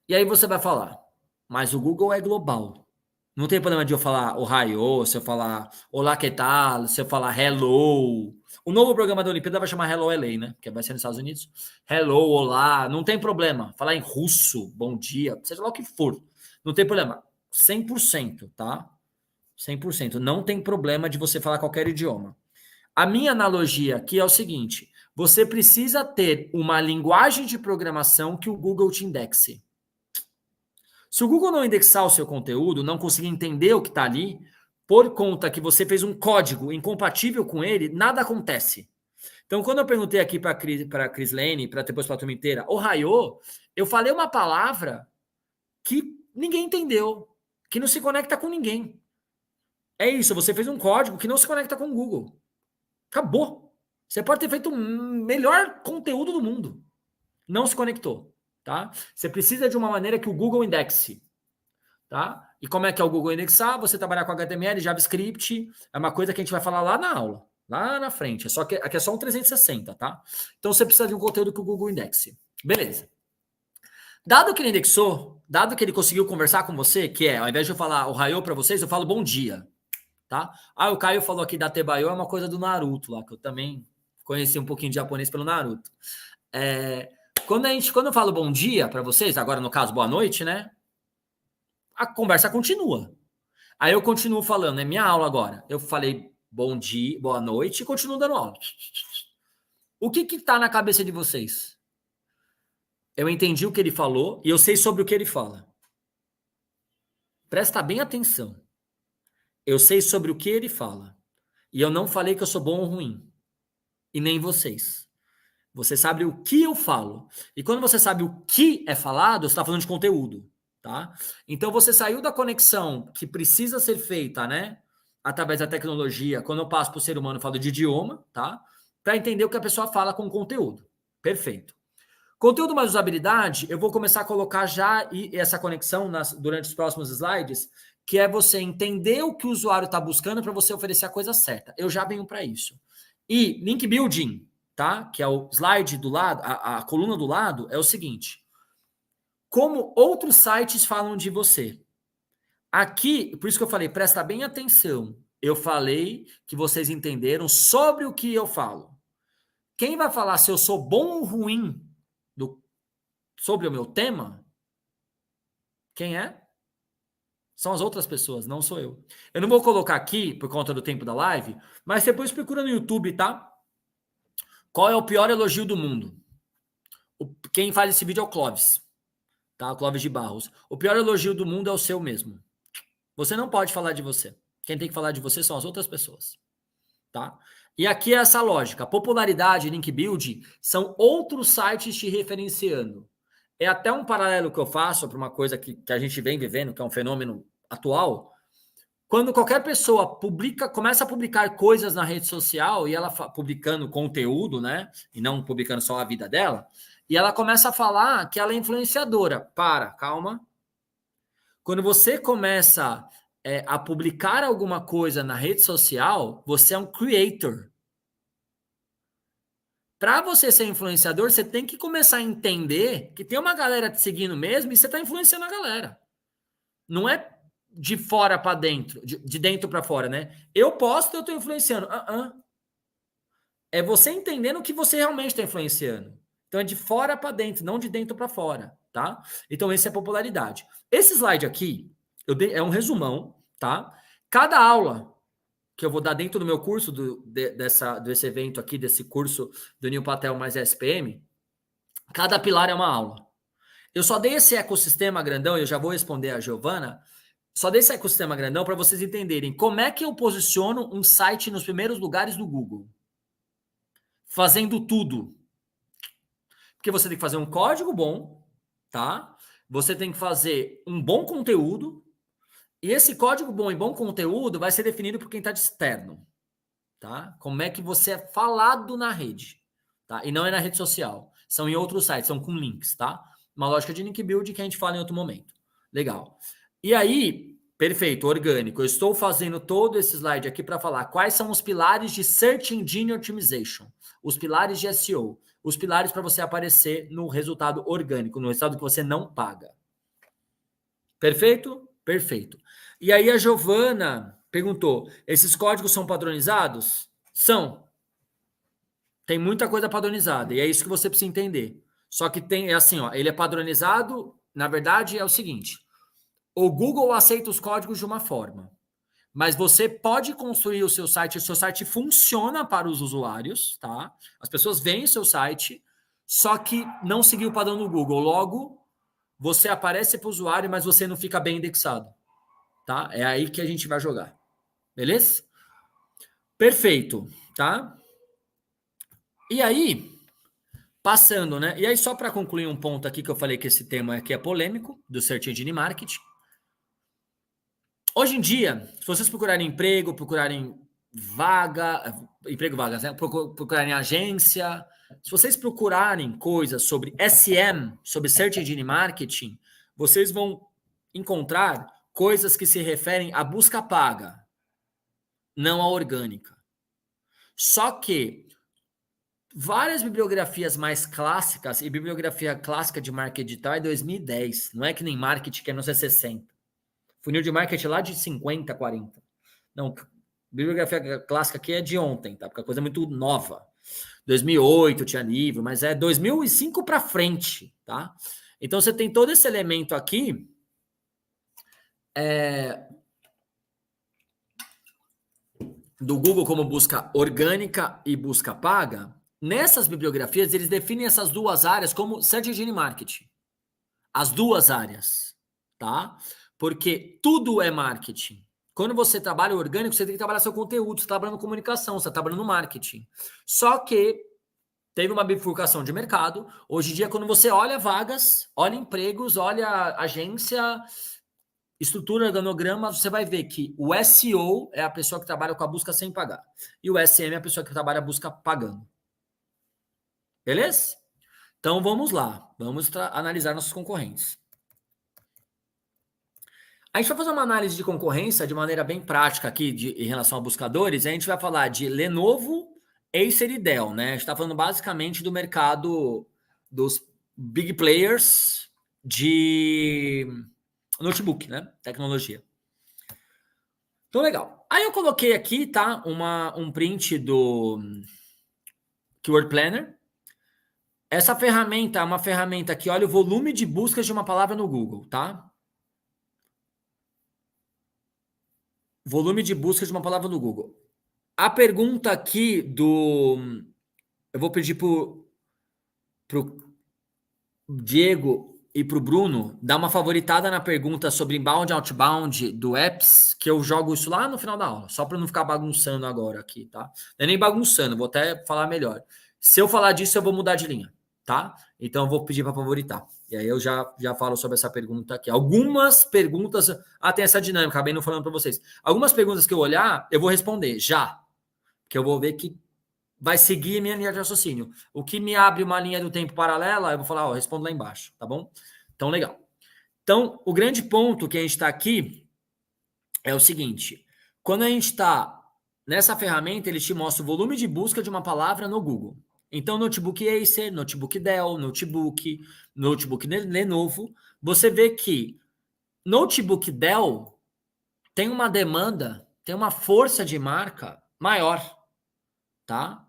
E aí você vai falar, mas o Google é global. Não tem problema de eu falar Ohio, se eu falar Olá, que tal, se eu falar Hello. O novo programa da Olimpíada vai chamar Hello LA, né? Que vai ser nos Estados Unidos. Hello, olá, não tem problema. Falar em russo, bom dia, seja lá o que for. Não tem problema. 100%, tá? 100%. Não tem problema de você falar qualquer idioma. A minha analogia aqui é o seguinte: você precisa ter uma linguagem de programação que o Google te indexe. Se o Google não indexar o seu conteúdo, não conseguir entender o que está ali, por conta que você fez um código incompatível com ele, nada acontece. Então, quando eu perguntei aqui para a Chris Lane, para depois para a turma inteira, Ohio, eu falei uma palavra que ninguém entendeu, que não se conecta com ninguém. É isso, você fez um código que não se conecta com o Google. Acabou. Você pode ter feito o melhor conteúdo do mundo. Não se conectou, tá? Você precisa de uma maneira que o Google indexe, tá? E como é que é o Google indexar? Você trabalhar com HTML, JavaScript, é uma coisa que a gente vai falar lá na aula, lá na frente. É só que aqui é só um 360, tá? Então você precisa de um conteúdo que o Google indexe. Beleza. Dado que ele indexou, dado que ele conseguiu conversar com você, que é, ao invés de eu falar o raio para vocês, eu falo bom dia, tá? Ah, o Caio falou aqui da Tebayo, é uma coisa do Naruto lá, que eu também conheci um pouquinho de japonês pelo Naruto. Quando eu falo bom dia para vocês, agora no caso boa noite, né? A conversa continua. Aí eu continuo falando, é minha aula agora. Eu falei bom dia, boa noite e continuo dando aula. O que tá na cabeça de vocês? Eu entendi o que ele falou e eu sei sobre o que ele fala. Presta bem atenção. Eu sei sobre o que ele fala. E eu não falei que eu sou bom ou ruim. E nem vocês. Você sabe o que eu falo. E quando você sabe o que é falado, você está falando de conteúdo, tá? Então você saiu da conexão que precisa ser feita, né? Através da tecnologia. Quando eu passo para o ser humano, eu falo de idioma, tá? Para entender o que a pessoa fala com conteúdo. Perfeito. Conteúdo mais usabilidade, eu vou começar a colocar já essa conexão durante os próximos slides, que é você entender o que o usuário está buscando para você oferecer a coisa certa. Eu já venho para isso. E link building, tá? Que é o slide do lado, a coluna do lado, é o seguinte: como outros sites falam de você. Aqui, por isso que eu falei, presta bem atenção. Eu falei que vocês entenderam sobre o que eu falo. Quem vai falar se eu sou bom ou ruim sobre o meu tema, quem é? São as outras pessoas, não sou eu. Eu não vou colocar aqui, por conta do tempo da live, mas depois procura no YouTube, tá? Qual é o pior elogio do mundo? Quem faz esse vídeo é o Clóvis, tá? O Clóvis de Barros. O pior elogio do mundo é o seu mesmo. Você não pode falar de você. Quem tem que falar de você são as outras pessoas, tá? E aqui é essa lógica. Popularidade e link build são outros sites te referenciando. É até um paralelo que eu faço para uma coisa que a gente vem vivendo, que é um fenômeno atual. Quando qualquer pessoa começa a publicar coisas na rede social e ela publicando conteúdo, né? E não publicando só a vida dela, e ela começa a falar que ela é influenciadora. Calma. Quando você começa a publicar alguma coisa na rede social, você é um creator. Para você ser influenciador, você tem que começar a entender que tem uma galera te seguindo mesmo e você está influenciando a galera. Não é de fora para dentro, de dentro para fora, né? Eu posto, eu estou influenciando. É você entendendo que você realmente está influenciando. Então é de fora para dentro, não de dentro para fora, tá? Então essa é a popularidade. Esse slide aqui é um resumão, tá? Cada aula que eu vou dar dentro do meu curso, desse evento aqui, desse curso do Neil Patel mais SPM, cada pilar é uma aula. Eu só dei esse ecossistema grandão, e eu já vou responder a Giovana, só dei esse ecossistema grandão para vocês entenderem como é que eu posiciono um site nos primeiros lugares do Google. Fazendo tudo. Porque você tem que fazer um código bom, tá? Você tem que fazer um bom conteúdo, e esse código bom e bom conteúdo vai ser definido por quem está de externo, tá? Como é que você é falado na rede, tá? E não é na rede social. São em outros sites, são com links, tá? Uma lógica de link build que a gente fala em outro momento. Legal. E aí, Perfeito, orgânico. Eu estou fazendo todo esse slide aqui para falar quais são os pilares de Search Engine Optimization, os pilares de SEO, os pilares para você aparecer no resultado orgânico, no resultado que você não paga. Perfeito? Perfeito. E aí a Giovana perguntou, esses códigos são padronizados? São. Tem muita coisa padronizada, e é isso que você precisa entender. Só que tem, é assim, ó, ele é padronizado, na verdade, é o seguinte, o Google aceita os códigos de uma forma, mas você pode construir o seu site funciona para os usuários, tá? As pessoas veem o seu site, só que não seguiu o padrão do Google. Logo, você aparece para o usuário, mas você não fica bem indexado, tá? É aí que a gente vai jogar, beleza? Perfeito, tá? E aí, passando, né? E aí, só para concluir um ponto aqui que eu falei que esse tema aqui é polêmico, do Search Engine Marketing. Hoje em dia, se vocês procurarem emprego, procurarem vagas, né? Procurarem agência, se vocês procurarem coisas sobre SM, sobre Search Engine Marketing, vocês vão encontrar coisas que se referem à busca paga, não à orgânica. Só que várias bibliografias mais clássicas, e bibliografia clássica de marketing digital é 2010, não é que nem marketing que é 1960. Funil de marketing lá de 50, 40. Não, bibliografia clássica aqui é de ontem, tá? Porque a coisa é muito nova. 2008 tinha livro, mas é 2005 para frente, tá? Então você tem todo esse elemento aqui do Google como busca orgânica e busca paga. Nessas bibliografias, eles definem essas duas áreas como Search Engine Marketing. As duas áreas, tá? Porque tudo é marketing. Quando você trabalha orgânico, você tem que trabalhar seu conteúdo, você está trabalhando comunicação, você está trabalhando marketing. Só que teve uma bifurcação de mercado. Hoje em dia, quando você olha vagas, olha empregos, olha agência, estrutura, organograma, você vai ver que o SEO é a pessoa que trabalha com a busca sem pagar. E o SM é a pessoa que trabalha a busca pagando. Beleza? Então vamos lá. Vamos analisar nossos concorrentes. A gente vai fazer uma análise de concorrência de maneira bem prática aqui em relação a buscadores. A gente vai falar de Lenovo, Acer e Dell, né? A gente está falando basicamente do mercado dos big players de notebook, né? Tecnologia. Então, legal. Aí eu coloquei aqui, tá? Um print do Keyword Planner. Essa ferramenta é uma ferramenta que olha o volume de buscas de uma palavra no Google, tá? Volume de busca de uma palavra no Google. A pergunta aqui eu vou pedir pro Diego e pro Bruno dar uma favoritada na pergunta sobre inbound e outbound do apps, que eu jogo isso lá no final da aula, só para não ficar bagunçando agora aqui, tá? Não é nem bagunçando, vou até falar melhor. Se eu falar disso, eu vou mudar de linha, tá? Então eu vou pedir para favoritar. E aí eu já falo sobre essa pergunta aqui. Algumas perguntas... tem essa dinâmica, acabei não falando para vocês. Algumas perguntas que eu olhar, eu vou responder já. Porque eu vou ver que vai seguir minha linha de raciocínio. O que me abre uma linha do tempo paralela, eu vou falar, respondo lá embaixo, tá bom? Então, legal. Então, o grande ponto que a gente está aqui é o seguinte. Quando a gente está nessa ferramenta, ele te mostra o volume de busca de uma palavra no Google. Então, notebook Acer, notebook Dell, notebook Lenovo, você vê que notebook Dell tem uma demanda, tem uma força de marca maior, tá?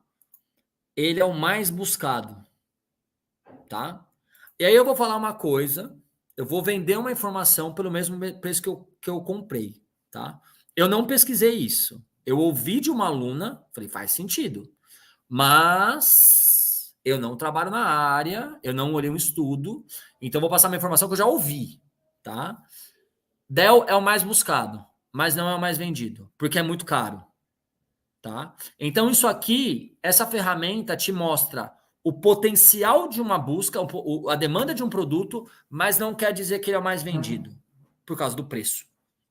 Ele é o mais buscado, tá? E aí eu vou falar uma coisa, eu vou vender uma informação pelo mesmo preço que eu comprei, tá? Eu não pesquisei isso. Eu ouvi de uma aluna, falei, faz sentido. Mas eu não trabalho na área, eu não olhei um estudo, então eu vou passar uma informação que eu já ouvi, tá? Dell é o mais buscado, mas não é o mais vendido, porque é muito caro, tá? Então isso aqui, essa ferramenta te mostra o potencial de uma busca, a demanda de um produto, mas não quer dizer que ele é o mais vendido, por causa do preço,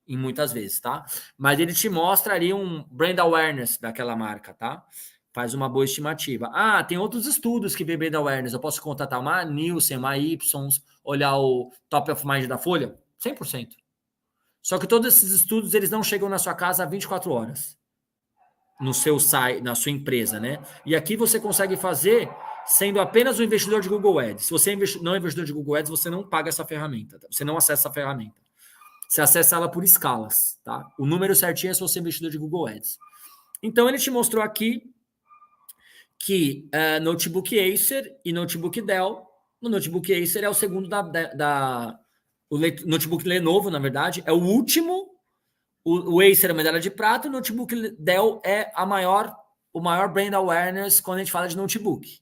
em muitas vezes, tá? Mas ele te mostra ali um brand awareness daquela marca, tá? Faz uma boa estimativa. Tem outros estudos que vê brand awareness. Eu posso contratar uma Nielsen, uma Ipsos, olhar o top of mind da Folha? 100%. Só que todos esses estudos, eles não chegam na sua casa a 24 horas. No seu site, na sua empresa, né? E aqui você consegue fazer sendo apenas um investidor de Google Ads. Se você não é investidor de Google Ads, você não paga essa ferramenta. Tá? Você não acessa essa ferramenta. Você acessa ela por escalas, tá? O número certinho é se você é investidor de Google Ads. Então, ele te mostrou aqui que Notebook Acer e Notebook Dell. O Notebook Acer é o segundo o notebook Lenovo, na verdade, é o último. O Acer é a medalha de prata, o notebook Dell é o maior brand awareness quando a gente fala de notebook.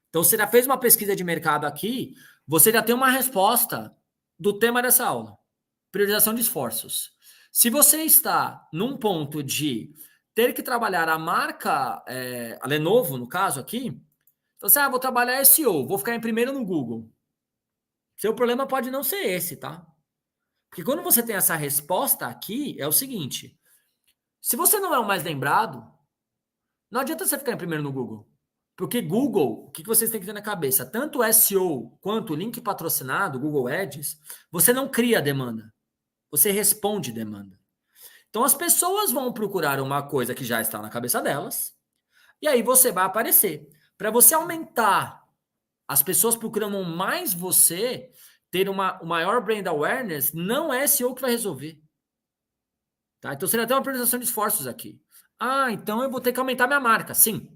Então, você já fez uma pesquisa de mercado aqui, você já tem uma resposta do tema dessa aula. Priorização de esforços. Se você está num ponto de ter que trabalhar a marca, a Lenovo, no caso aqui, então você, vou trabalhar SEO, vou ficar em primeiro no Google. Seu problema pode não ser esse, tá? Porque quando você tem essa resposta aqui, é o seguinte, se você não é o mais lembrado, não adianta você ficar em primeiro no Google. Porque Google, o que vocês têm que ter na cabeça? Tanto o SEO quanto o link patrocinado, Google Ads, você não cria demanda. Você responde demanda. Então as pessoas vão procurar uma coisa que já está na cabeça delas, e aí você vai aparecer. Para você aumentar as pessoas procurando mais você, ter o maior brand awareness, não é SEO que vai resolver. Tá? Então, seria até uma priorização de esforços aqui. Então eu vou ter que aumentar minha marca. Sim.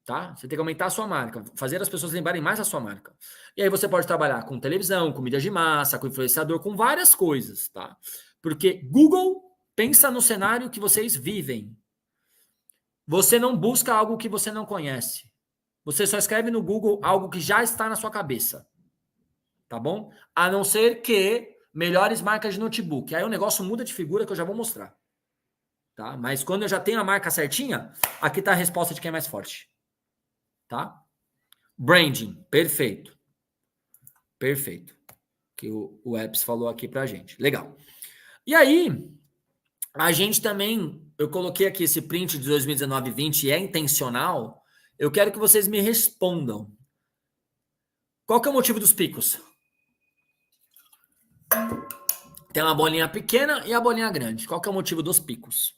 Tá? Você tem que aumentar a sua marca, fazer as pessoas lembrarem mais a sua marca. E aí você pode trabalhar com televisão, com mídia de massa, com influenciador, com várias coisas, tá? Porque Google pensa no cenário que vocês vivem. Você não busca algo que você não conhece. Você só escreve no Google algo que já está na sua cabeça. Tá bom? A não ser que melhores marcas de notebook. Aí o negócio muda de figura que eu já vou mostrar. Tá? Mas quando eu já tenho a marca certinha, aqui está a resposta de quem é mais forte. Tá? Branding, perfeito. Perfeito. Que o Epps falou aqui pra gente. Legal. E aí, a gente também, eu coloquei aqui esse print de 2019 e 20, é intencional. Eu quero que vocês me respondam. Qual que é o motivo dos picos? Tem uma bolinha pequena e a bolinha grande. Qual que é o motivo dos picos?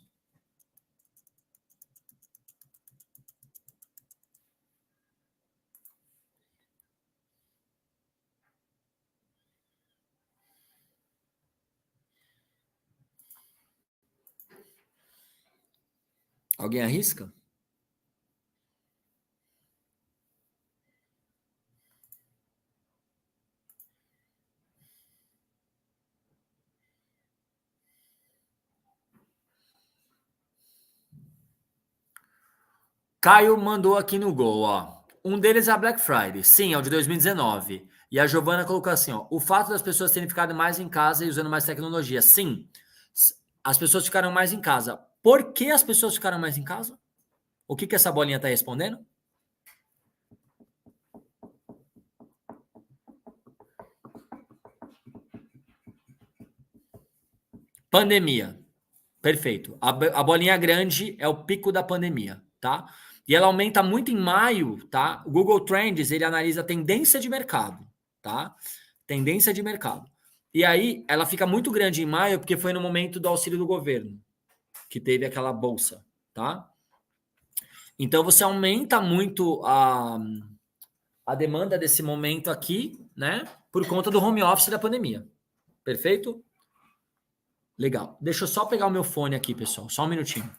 Alguém arrisca? Caio mandou aqui no Gol, ó. Um deles é a Black Friday. Sim, é o de 2019. E a Giovana colocou assim, ó. O fato das pessoas terem ficado mais em casa e usando mais tecnologia. Sim, as pessoas ficaram mais em casa. Por que as pessoas ficaram mais em casa? O que essa bolinha está respondendo? Pandemia. Perfeito. A bolinha grande é o pico da pandemia, tá? E ela aumenta muito em maio, tá? O Google Trends, ele analisa a tendência de mercado, tá? Tendência de mercado. E aí, ela fica muito grande em maio porque foi no momento do auxílio do governo, que teve aquela bolsa, tá? Então, você aumenta muito a demanda desse momento aqui, né? Por conta do home office da pandemia. Perfeito? Legal. Deixa eu só pegar o meu fone aqui, pessoal. Só um minutinho.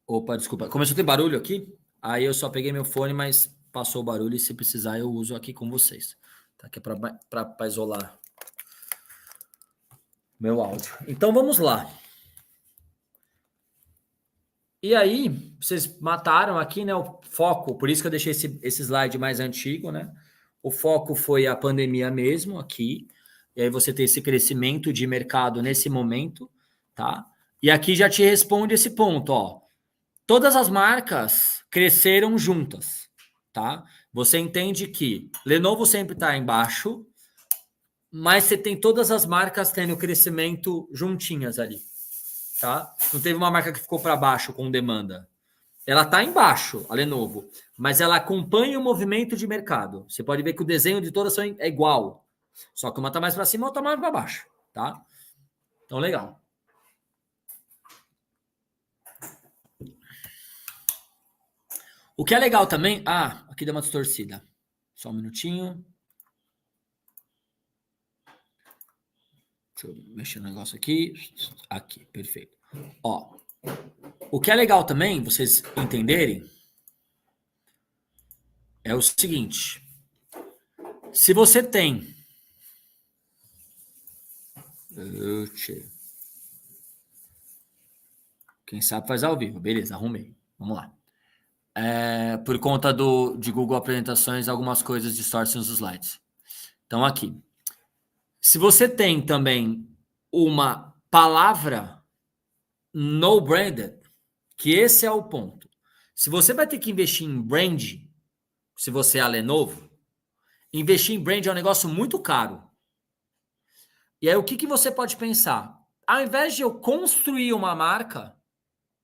Opa, desculpa. Começou a ter barulho aqui, aí eu só peguei meu fone, mas passou o barulho e se precisar eu uso aqui com vocês. Tá? Que é para isolar meu áudio. Então vamos lá. E aí, vocês mataram aqui, né, o foco, por isso que eu deixei esse slide mais antigo, né? O foco foi a pandemia mesmo aqui. E aí você tem esse crescimento de mercado nesse momento, tá? E aqui já te responde esse ponto, ó. Todas as marcas cresceram juntas, tá? Você entende que Lenovo sempre está embaixo, mas você tem todas as marcas tendo crescimento juntinhas ali, tá? Não teve uma marca que ficou para baixo com demanda. Ela está embaixo, a Lenovo, mas ela acompanha o movimento de mercado. Você pode ver que o desenho de todas é igual, só que uma está mais para cima, outra mais para baixo, tá? Então, legal. O que é legal também... Ah, aqui deu uma distorcida. Só um minutinho. Deixa eu mexer no negócio aqui. Aqui, perfeito. Ó, o que é legal também, vocês entenderem, é o seguinte. Se você tem... Quem sabe faz ao vivo. Beleza, arrumei. Vamos lá. Por conta de Google Apresentações, algumas coisas distorcem os slides. Então, aqui. Se você tem também uma palavra no branded, que esse é o ponto. Se você vai ter que investir em brand, se você é a Lenovo, investir em brand é um negócio muito caro. E aí, o que você pode pensar? Ao invés de eu construir uma marca,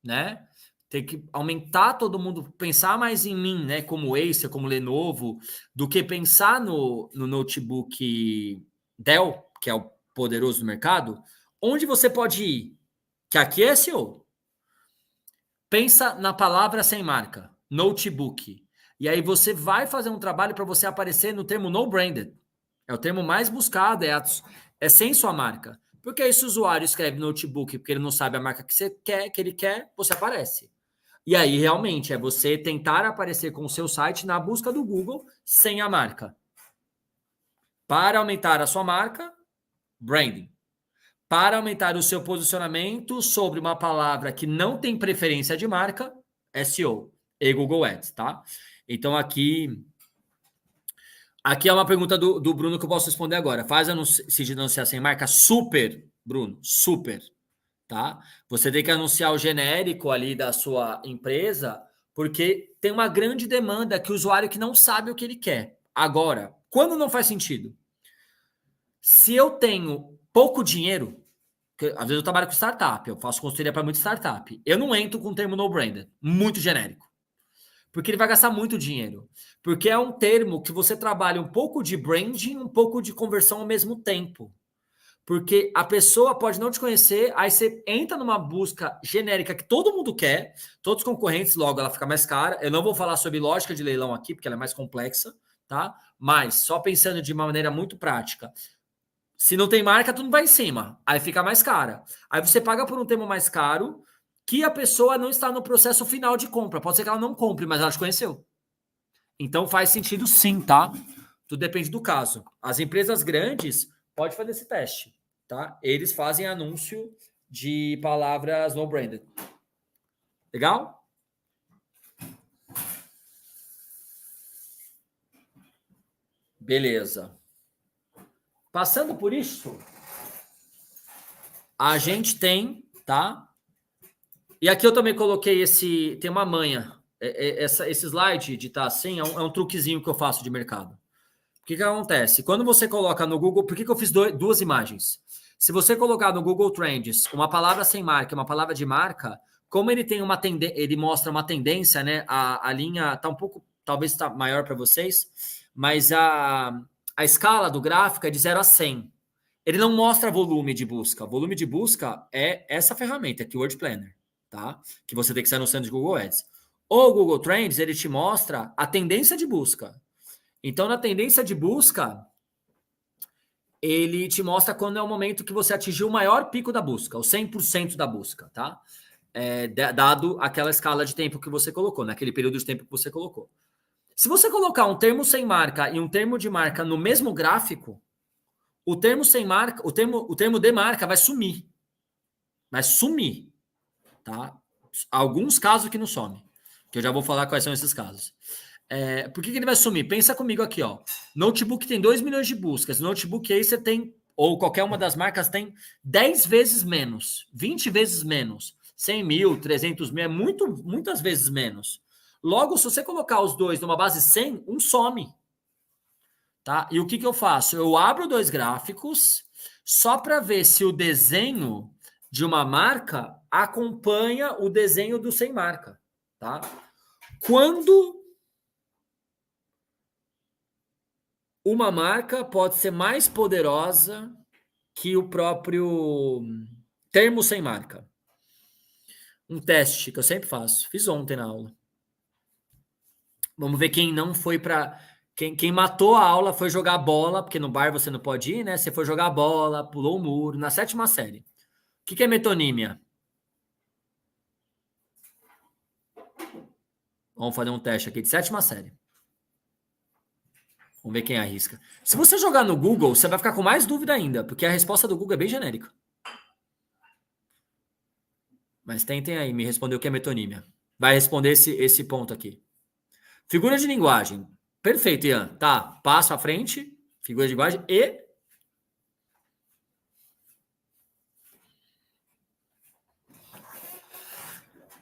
né? Ter que aumentar todo mundo, pensar mais em mim, né? Como Acer, como Lenovo, do que pensar no notebook Dell, que é o poderoso do mercado, onde você pode ir? Que aqui é SEO. Pensa na palavra sem marca, notebook. E aí você vai fazer um trabalho para você aparecer no termo no branded. É o termo mais buscado, é sem sua marca. Porque aí se o usuário escreve notebook porque ele não sabe a marca que você quer, que ele quer, você aparece. E aí realmente é você tentar aparecer com o seu site na busca do Google sem a marca. Para aumentar a sua marca, branding. Para aumentar o seu posicionamento sobre uma palavra que não tem preferência de marca, SEO e Google Ads, tá? Então aqui é uma pergunta do Bruno que eu posso responder agora. Faz sentido anunciar sem marca? Super, Bruno, super, tá? Você tem que anunciar o genérico ali da sua empresa, porque tem uma grande demanda que o usuário que não sabe o que ele quer. Agora, quando não faz sentido? Se eu tenho pouco dinheiro, às vezes eu trabalho com startup, eu faço consultoria para muita startup. Eu não entro com o termo no-branded, muito genérico. Porque ele vai gastar muito dinheiro. Porque é um termo que você trabalha um pouco de branding, um pouco de conversão ao mesmo tempo. Porque a pessoa pode não te conhecer, aí você entra numa busca genérica que todo mundo quer, todos os concorrentes, logo ela fica mais cara. Eu não vou falar sobre lógica de leilão aqui, porque ela é mais complexa, tá? Mas, só pensando de uma maneira muito prática, se não tem marca, tu não vai em cima. Aí fica mais cara. Aí você paga por um termo mais caro que a pessoa não está no processo final de compra. Pode ser que ela não compre, mas ela te conheceu. Então faz sentido sim, tá? Tudo depende do caso. As empresas grandes podem fazer esse teste, tá? Eles fazem anúncio de palavras no branded. Legal? Beleza. Passando por isso, a gente tem, tá? E aqui eu também coloquei tem uma manha. Esse slide de estar assim é um truquezinho que eu faço de mercado. O que acontece? Quando você coloca no Google, por que eu fiz duas imagens? Se você colocar no Google Trends uma palavra sem marca, uma palavra de marca, como ele tem ele mostra uma tendência, né? A linha tá um pouco, talvez está maior para vocês, mas a escala do gráfico é de 0 a 100. Ele não mostra volume de busca. Volume de busca é essa ferramenta, aqui, o Word Planner, tá? Que você tem que ser anunciando de Google Ads. O Google Trends, ele te mostra a tendência de busca. Então, na tendência de busca, ele te mostra quando é o momento que você atingiu o maior pico da busca, o 100% da busca, tá? dado aquela escala de tempo que você colocou, naquele período de tempo que você colocou. Se você colocar um termo sem marca e um termo de marca no mesmo gráfico, o termo sem marca, o termo de marca vai sumir. Vai sumir, tá? Alguns casos que não some, que eu já vou falar quais são esses casos. Por que ele vai sumir? Pensa comigo aqui, ó. Notebook tem 2 milhões de buscas. Notebook aí você tem, ou qualquer uma das marcas tem 10 vezes menos, 20 vezes menos. 100 mil, 300 mil, muitas vezes menos. Logo, se você colocar os dois numa base 100, um some. Tá? E o que eu faço? Eu abro 2 gráficos só para ver se o desenho de uma marca acompanha o desenho do sem marca. Tá? Quando uma marca pode ser mais poderosa que o próprio termo sem marca. Um teste que eu sempre faço. Fiz ontem na aula. Vamos ver quem não foi para... Quem matou a aula foi jogar bola, porque no bar você não pode ir, né? Você foi jogar bola, pulou o muro, na 7ª série. O que é metonímia? Vamos fazer um teste aqui de 7ª série. Vamos ver quem arrisca. Se você jogar no Google, você vai ficar com mais dúvida ainda, porque a resposta do Google é bem genérica. Mas tentem aí me responder o que é metonímia. Vai responder esse ponto aqui. Figura de linguagem. Perfeito, Ian. Tá, passo à frente. Figura de linguagem e...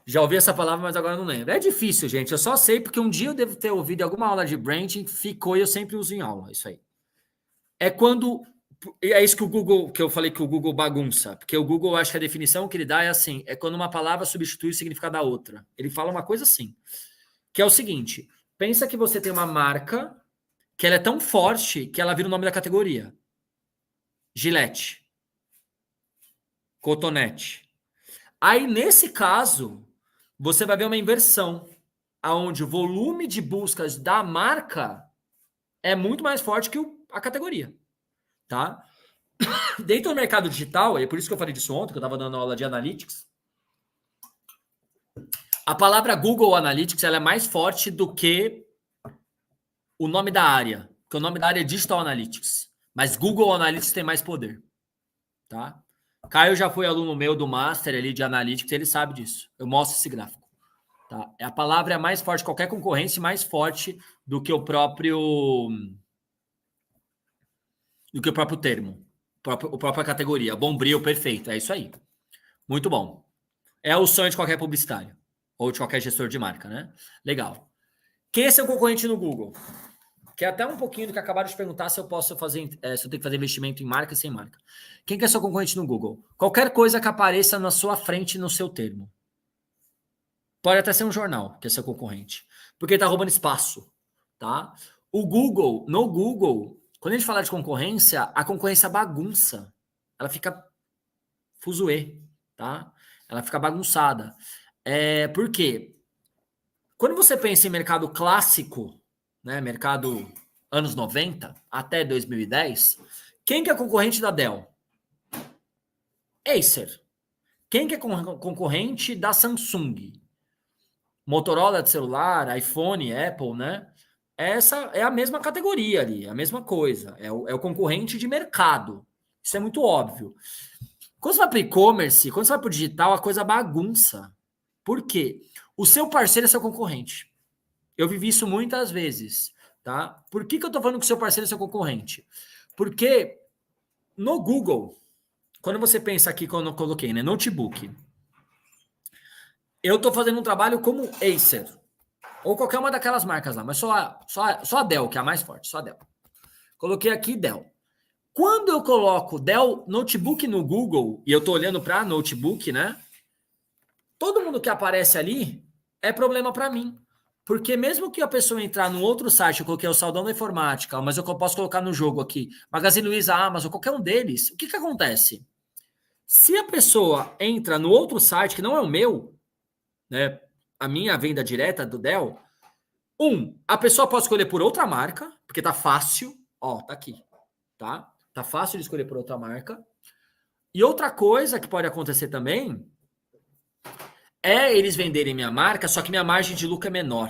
Já ouvi essa palavra, mas agora não lembro. É difícil, gente. Eu só sei porque um dia eu devo ter ouvido em alguma aula de branding, ficou e eu sempre uso em aula. Isso aí. É quando... É isso que o Google, que eu falei que o Google bagunça. Porque o Google, acho que a definição que ele dá é assim, é quando uma palavra substitui o significado da outra. Ele fala uma coisa assim, que é o seguinte, pensa que você tem uma marca que ela é tão forte que ela vira o nome da categoria. Gillette. Cotonete. Aí, nesse caso, você vai ver uma inversão, onde o volume de buscas da marca é muito mais forte que a categoria. Tá? Dentro do mercado digital, é por isso que eu falei disso ontem, que eu estava dando aula de Analytics, a palavra Google Analytics ela é mais forte do que o nome da área, porque o nome da área é Digital Analytics, mas Google Analytics tem mais poder. Tá? Caio já foi aluno meu do Master ali de Analytics, ele sabe disso. Eu mostro esse gráfico. Tá? A palavra é mais forte, qualquer concorrência mais forte do que o próprio termo, a própria categoria. Bombril, perfeito, é isso aí. Muito bom. É o sonho de qualquer publicitário ou de qualquer gestor de marca, né? Legal. Quem é seu concorrente no Google? Que é até um pouquinho do que acabaram de perguntar se eu posso fazer, se eu tenho que fazer investimento em marca e sem marca. Quem que é seu concorrente no Google? Qualquer coisa que apareça na sua frente no seu termo. Pode até ser um jornal, que é seu concorrente. Porque ele tá roubando espaço, tá? O Google, no Google, quando a gente fala de concorrência, a concorrência bagunça. Ela fica fuzuê, tá? Ela fica bagunçada. Por quê? Quando você pensa em mercado clássico, né, mercado anos 90 até 2010, quem que é concorrente da Dell? Acer. Quem que é concorrente da Samsung? Motorola de celular, iPhone, Apple, né? Essa é a mesma categoria ali, a mesma coisa. É o concorrente de mercado. Isso é muito óbvio. Quando você vai para o e-commerce, quando você vai para o digital, a coisa bagunça. Por quê? O seu parceiro é seu concorrente. Eu vivi isso muitas vezes, tá? Por que eu estou falando que o seu parceiro é seu concorrente? Porque no Google, quando você pensa aqui, quando eu coloquei, né, notebook, eu estou fazendo um trabalho como Acer, ou qualquer uma daquelas marcas lá, mas só a Dell, que é a mais forte, só a Dell. Coloquei aqui Dell. Quando eu coloco Dell Notebook no Google, e eu estou olhando para notebook, né? Todo mundo que aparece ali é problema para mim. Porque mesmo que a pessoa entrar num outro site, eu coloquei o Saldão da Informática, mas eu posso colocar no jogo aqui, Magazine Luiza, Amazon, qualquer um deles, o que acontece? Se a pessoa entra no outro site, que não é o meu, né, a minha venda direta do Dell, a pessoa pode escolher por outra marca, porque tá fácil, ó, tá aqui, tá? Tá fácil de escolher por outra marca. E outra coisa que pode acontecer também é eles venderem minha marca, só que minha margem de lucro é menor,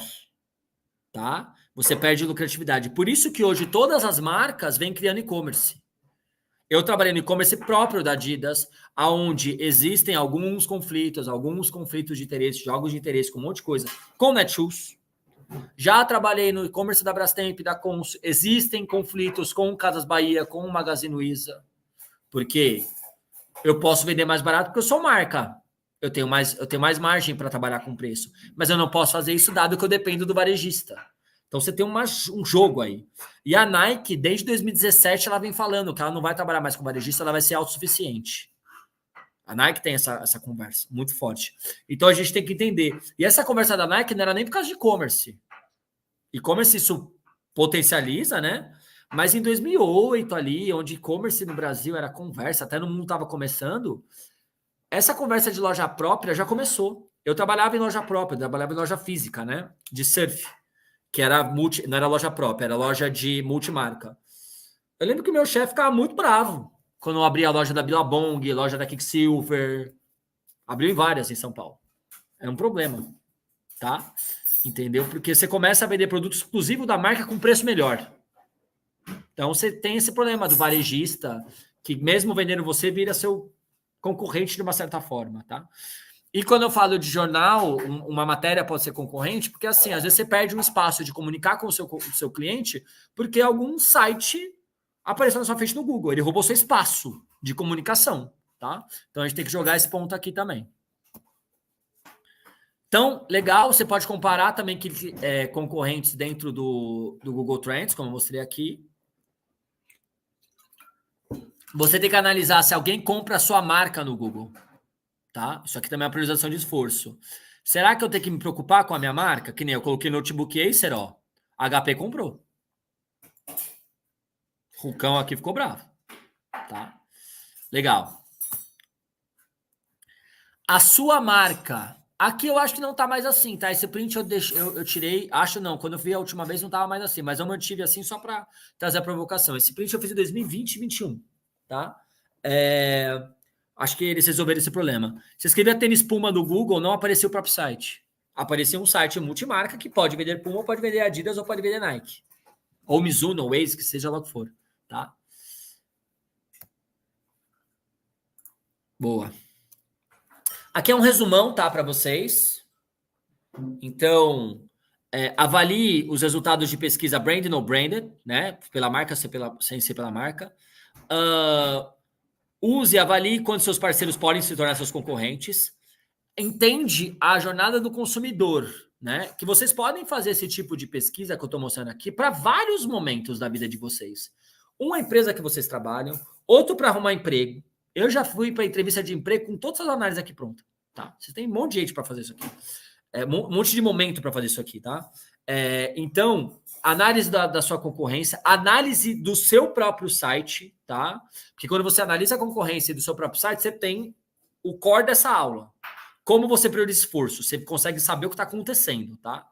tá? Você perde lucratividade. Por isso que hoje todas as marcas vêm criando e-commerce. Eu trabalhei no e-commerce próprio da Adidas, aonde existem alguns conflitos de interesse, jogos de interesse com um monte de coisa, com Netshoes. Já trabalhei no e-commerce da Brastemp, da Cons. Existem conflitos com Casas Bahia, com o Magazine Luiza, porque eu posso vender mais barato porque eu sou marca. Eu tenho mais margem para trabalhar com preço. Mas eu não posso fazer isso dado que eu dependo do varejista. Então você tem um jogo aí. E a Nike, desde 2017, ela vem falando que ela não vai trabalhar mais com varejista, ela vai ser autossuficiente. A Nike tem essa conversa muito forte. Então a gente tem que entender. E essa conversa da Nike não era nem por causa de e-commerce. E-commerce isso potencializa, né? Mas em 2008 ali, onde e-commerce no Brasil era conversa, até no mundo estava começando, essa conversa de loja própria já começou. Eu trabalhava em loja própria, eu trabalhava em loja física, né? De surf, que era não era loja própria, era loja de multimarca. Eu lembro que meu chefe ficava muito bravo quando eu abria a loja da Billabong, loja da Quicksilver. Abriu em várias em São Paulo. Era um problema, tá? Entendeu? Porque você começa a vender produto exclusivo da marca com preço melhor. Então você tem esse problema do varejista, que mesmo vendendo você, vira seu concorrente de uma certa forma, tá? E quando eu falo de jornal, uma matéria pode ser concorrente, porque assim, às vezes você perde um espaço de comunicar com o seu cliente, porque algum site apareceu na sua frente no Google, ele roubou seu espaço de comunicação, tá? Então a gente tem que jogar esse ponto aqui também. Então, legal, você pode comparar também que concorrentes dentro do Google Trends, como eu mostrei aqui. Você tem que analisar se alguém compra a sua marca no Google, tá? Isso aqui também é uma priorização de esforço. Será que eu tenho que me preocupar com a minha marca? Que nem eu coloquei Notebook Acer, ó. HP comprou. Rucão aqui ficou bravo, tá? Legal. A sua marca. Aqui eu acho que não tá mais assim, tá? Esse print eu tirei, acho não, quando eu vi a última vez não tava mais assim, mas eu mantive assim só para trazer a provocação. Esse print eu fiz em 2020 e 2021, tá? Acho que eles resolveram esse problema. Se escrever tênis Puma no Google, não apareceu o próprio site. Apareceu um site multimarca que pode vender Puma, pode vender Adidas ou pode vender Nike. Ou Mizuno, ou Waze, que seja lá o que for, tá? Boa. Aqui é um resumão, tá, para vocês. Então, avalie os resultados de pesquisa branded ou branded, né? Pela marca, sem ser pela marca. Use e avalie quando seus parceiros podem se tornar seus concorrentes. Entende a jornada do consumidor, né? Que vocês podem fazer esse tipo de pesquisa que eu estou mostrando aqui para vários momentos da vida de vocês. Uma empresa que vocês trabalham, outro para arrumar emprego. Eu já fui para entrevista de emprego com todas as análises aqui prontas, tá? Vocês têm um monte de gente para fazer isso aqui. Um monte de momento para fazer isso aqui, tá? Então, análise da sua concorrência, análise do seu próprio site, tá? Porque quando você analisa a concorrência do seu próprio site, você tem o core dessa aula. Como você prioriza esforço? Você consegue saber o que está acontecendo, tá?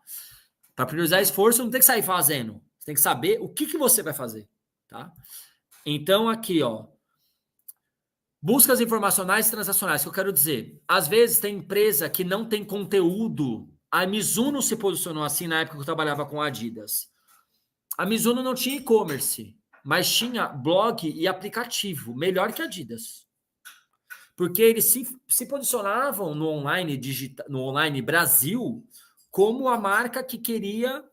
Para priorizar esforço, não tem que sair fazendo. Você tem que saber o que você vai fazer, tá? Então, aqui, ó. Buscas informacionais e transacionais, que eu quero dizer. Às vezes tem empresa que não tem conteúdo. A Mizuno se posicionou assim na época que eu trabalhava com a Adidas. A Mizuno não tinha e-commerce, mas tinha blog e aplicativo, melhor que a Adidas. Porque eles se posicionavam no online Brasil como a marca que queria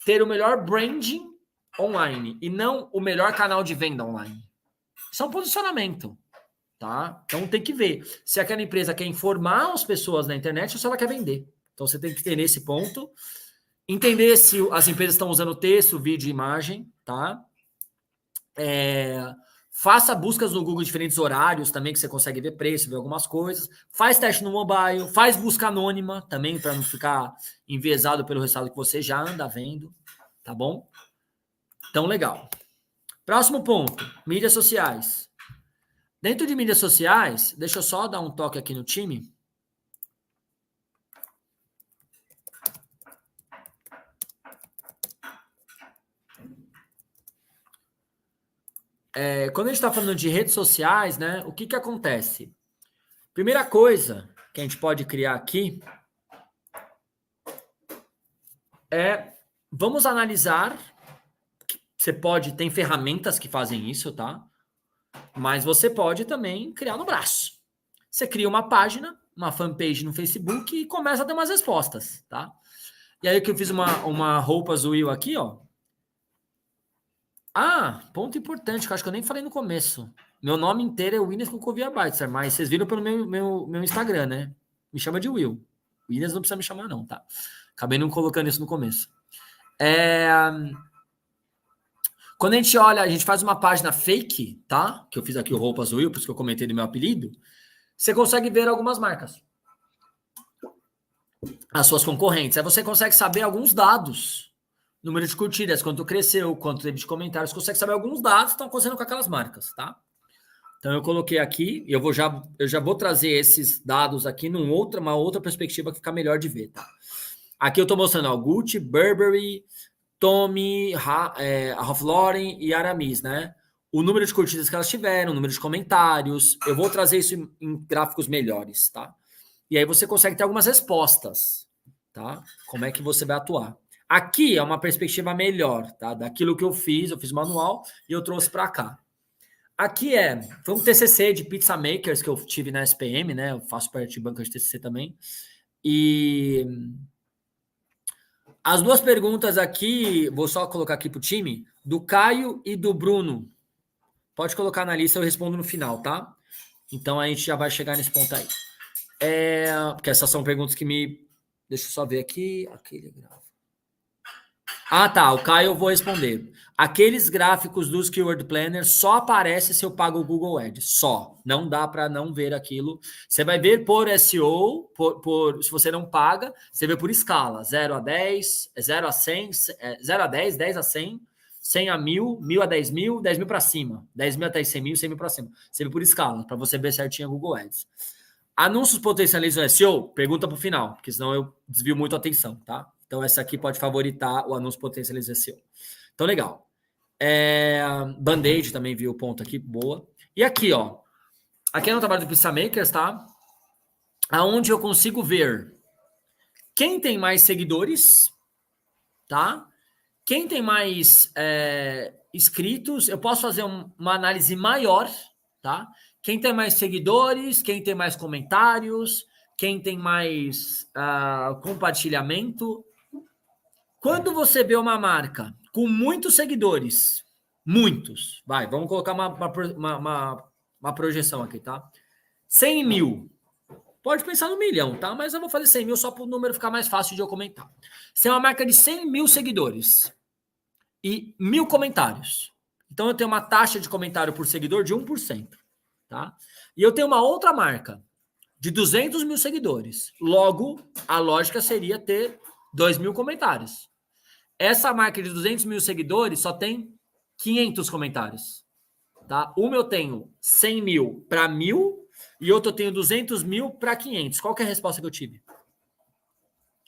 ter o melhor branding online e não o melhor canal de venda online. Isso é um posicionamento, tá? Então tem que ver se aquela empresa quer informar as pessoas na internet ou se ela quer vender. Então você tem que ter nesse ponto, entender se as empresas estão usando texto, vídeo e imagem, tá? Faça buscas no Google em diferentes horários também, que você consegue ver preço, ver algumas coisas. Faz teste no mobile, faz busca anônima também, para não ficar enviesado pelo resultado que você já anda vendo, tá bom? Então, legal. Próximo ponto, mídias sociais. Dentro de mídias sociais, deixa eu só dar um toque aqui no time. Quando a gente está falando de redes sociais, né, o que acontece? Primeira coisa que a gente pode criar aqui é, vamos analisar, você pode, tem ferramentas que fazem isso, tá? Mas você pode também criar no braço. Você cria uma página, uma fanpage no Facebook e começa a ter umas respostas, tá? E aí que eu fiz uma roupa Will aqui, ó. Ah, ponto importante, que eu acho que eu nem falei no começo. Meu nome inteiro é Williams Kukovia Baitzer, mas vocês viram pelo meu Instagram, né? Me chama de Will. Williams não precisa me chamar não, tá? Acabei não colocando isso no começo. Quando a gente olha, a gente faz uma página fake, tá? Que eu fiz aqui o Roupas Will, por isso que eu comentei do meu apelido. Você consegue ver algumas marcas. As suas concorrentes. Aí você consegue saber alguns dados. Número de curtidas, quanto cresceu, quanto teve de comentários. Você consegue saber alguns dados que estão acontecendo com aquelas marcas, tá? Então eu coloquei aqui, e eu já vou trazer esses dados aqui uma outra perspectiva que fica melhor de ver, tá? Aqui eu estou mostrando ó, Gucci, Burberry, Tommy, Ralph Lauren e Aramis, né? O número de curtidas que elas tiveram, o número de comentários. Eu vou trazer isso em gráficos melhores, tá? E aí você consegue ter algumas respostas, tá? Como é que você vai atuar. Aqui é uma perspectiva melhor, tá? Daquilo que eu fiz manual e eu trouxe para cá. Aqui foi um TCC de Pizza Makers que eu tive na SPM, né? Eu faço parte de banca de TCC também. E as duas perguntas aqui, vou só colocar aqui pro time, do Caio e do Bruno. Pode colocar na lista, eu respondo no final, tá? Então a gente já vai chegar nesse ponto aí. Porque essas são perguntas que me... Deixa eu só ver aqui. Aquele gráfico. Ah, tá. O Caio eu vou responder. Aqueles gráficos dos Keyword Planner só aparece se eu pago o Google Ads. Só. Não dá para não ver aquilo. Você vai ver por SEO, se você não paga, você vê por escala. 0 a 10, 0 a 100, 0 a 10, 10 a 100, 100 a 1000, 1000 a 10 mil, 10 mil para cima. 10 mil até 100 mil, 100 mil para cima. Você vê por escala, para você ver certinho o Google Ads. Anúncios potencializam SEO? Pergunta para o final, porque senão eu desvio muito a atenção, tá? Então, essa aqui pode favoritar o anúncio potencializa SEO. Então, legal. Band-Aid também viu o ponto aqui, boa. E aqui, ó. Aqui é no trabalho do Pizza Makers, tá? Aonde eu consigo ver quem tem mais seguidores, tá? Quem tem mais inscritos. Eu posso fazer uma análise maior, tá? Quem tem mais seguidores, quem tem mais comentários, quem tem mais compartilhamento. Quando você vê uma marca com muitos seguidores, muitos, vamos colocar uma projeção aqui, tá? 100 mil. Pode pensar no milhão, tá? Mas eu vou fazer 100 mil só para o número ficar mais fácil de eu comentar. Se é uma marca de 100 mil seguidores e 1000 comentários. Então eu tenho uma taxa de comentário por seguidor de 1%, tá? E eu tenho uma outra marca de 200 mil seguidores. Logo, a lógica seria ter 2.000 comentários. Essa marca de 200 mil seguidores só tem 500 comentários, tá? Uma eu tenho 100 mil para 1000 e outra eu tenho 200 mil para 500. Qual que é a resposta que eu tive?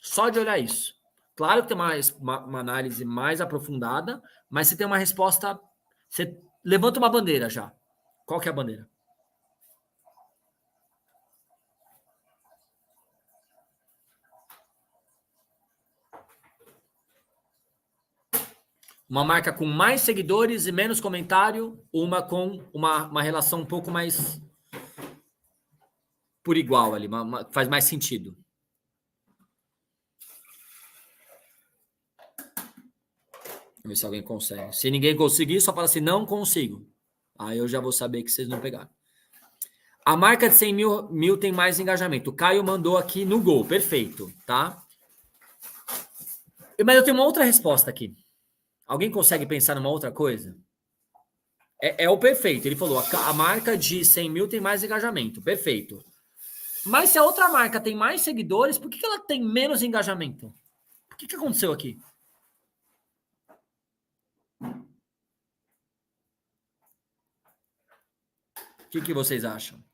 Só de olhar isso. Claro que tem uma análise mais aprofundada, mas você tem uma resposta, você levanta uma bandeira já. Qual que é a bandeira? Uma marca com mais seguidores e menos comentário, uma com uma relação um pouco mais por igual ali, faz mais sentido. Vamos ver se alguém consegue. Se ninguém conseguir, só fala assim, não consigo. Aí eu já vou saber que vocês não pegaram. A marca de 100 mil tem mais engajamento. O Caio mandou aqui no Gol, perfeito, tá? Mas eu tenho uma outra resposta aqui. Alguém consegue pensar numa outra coisa? É o perfeito. Ele falou, a marca de 100 mil tem mais engajamento. Perfeito. Mas se a outra marca tem mais seguidores, por que ela tem menos engajamento? O que aconteceu aqui? O que vocês acham?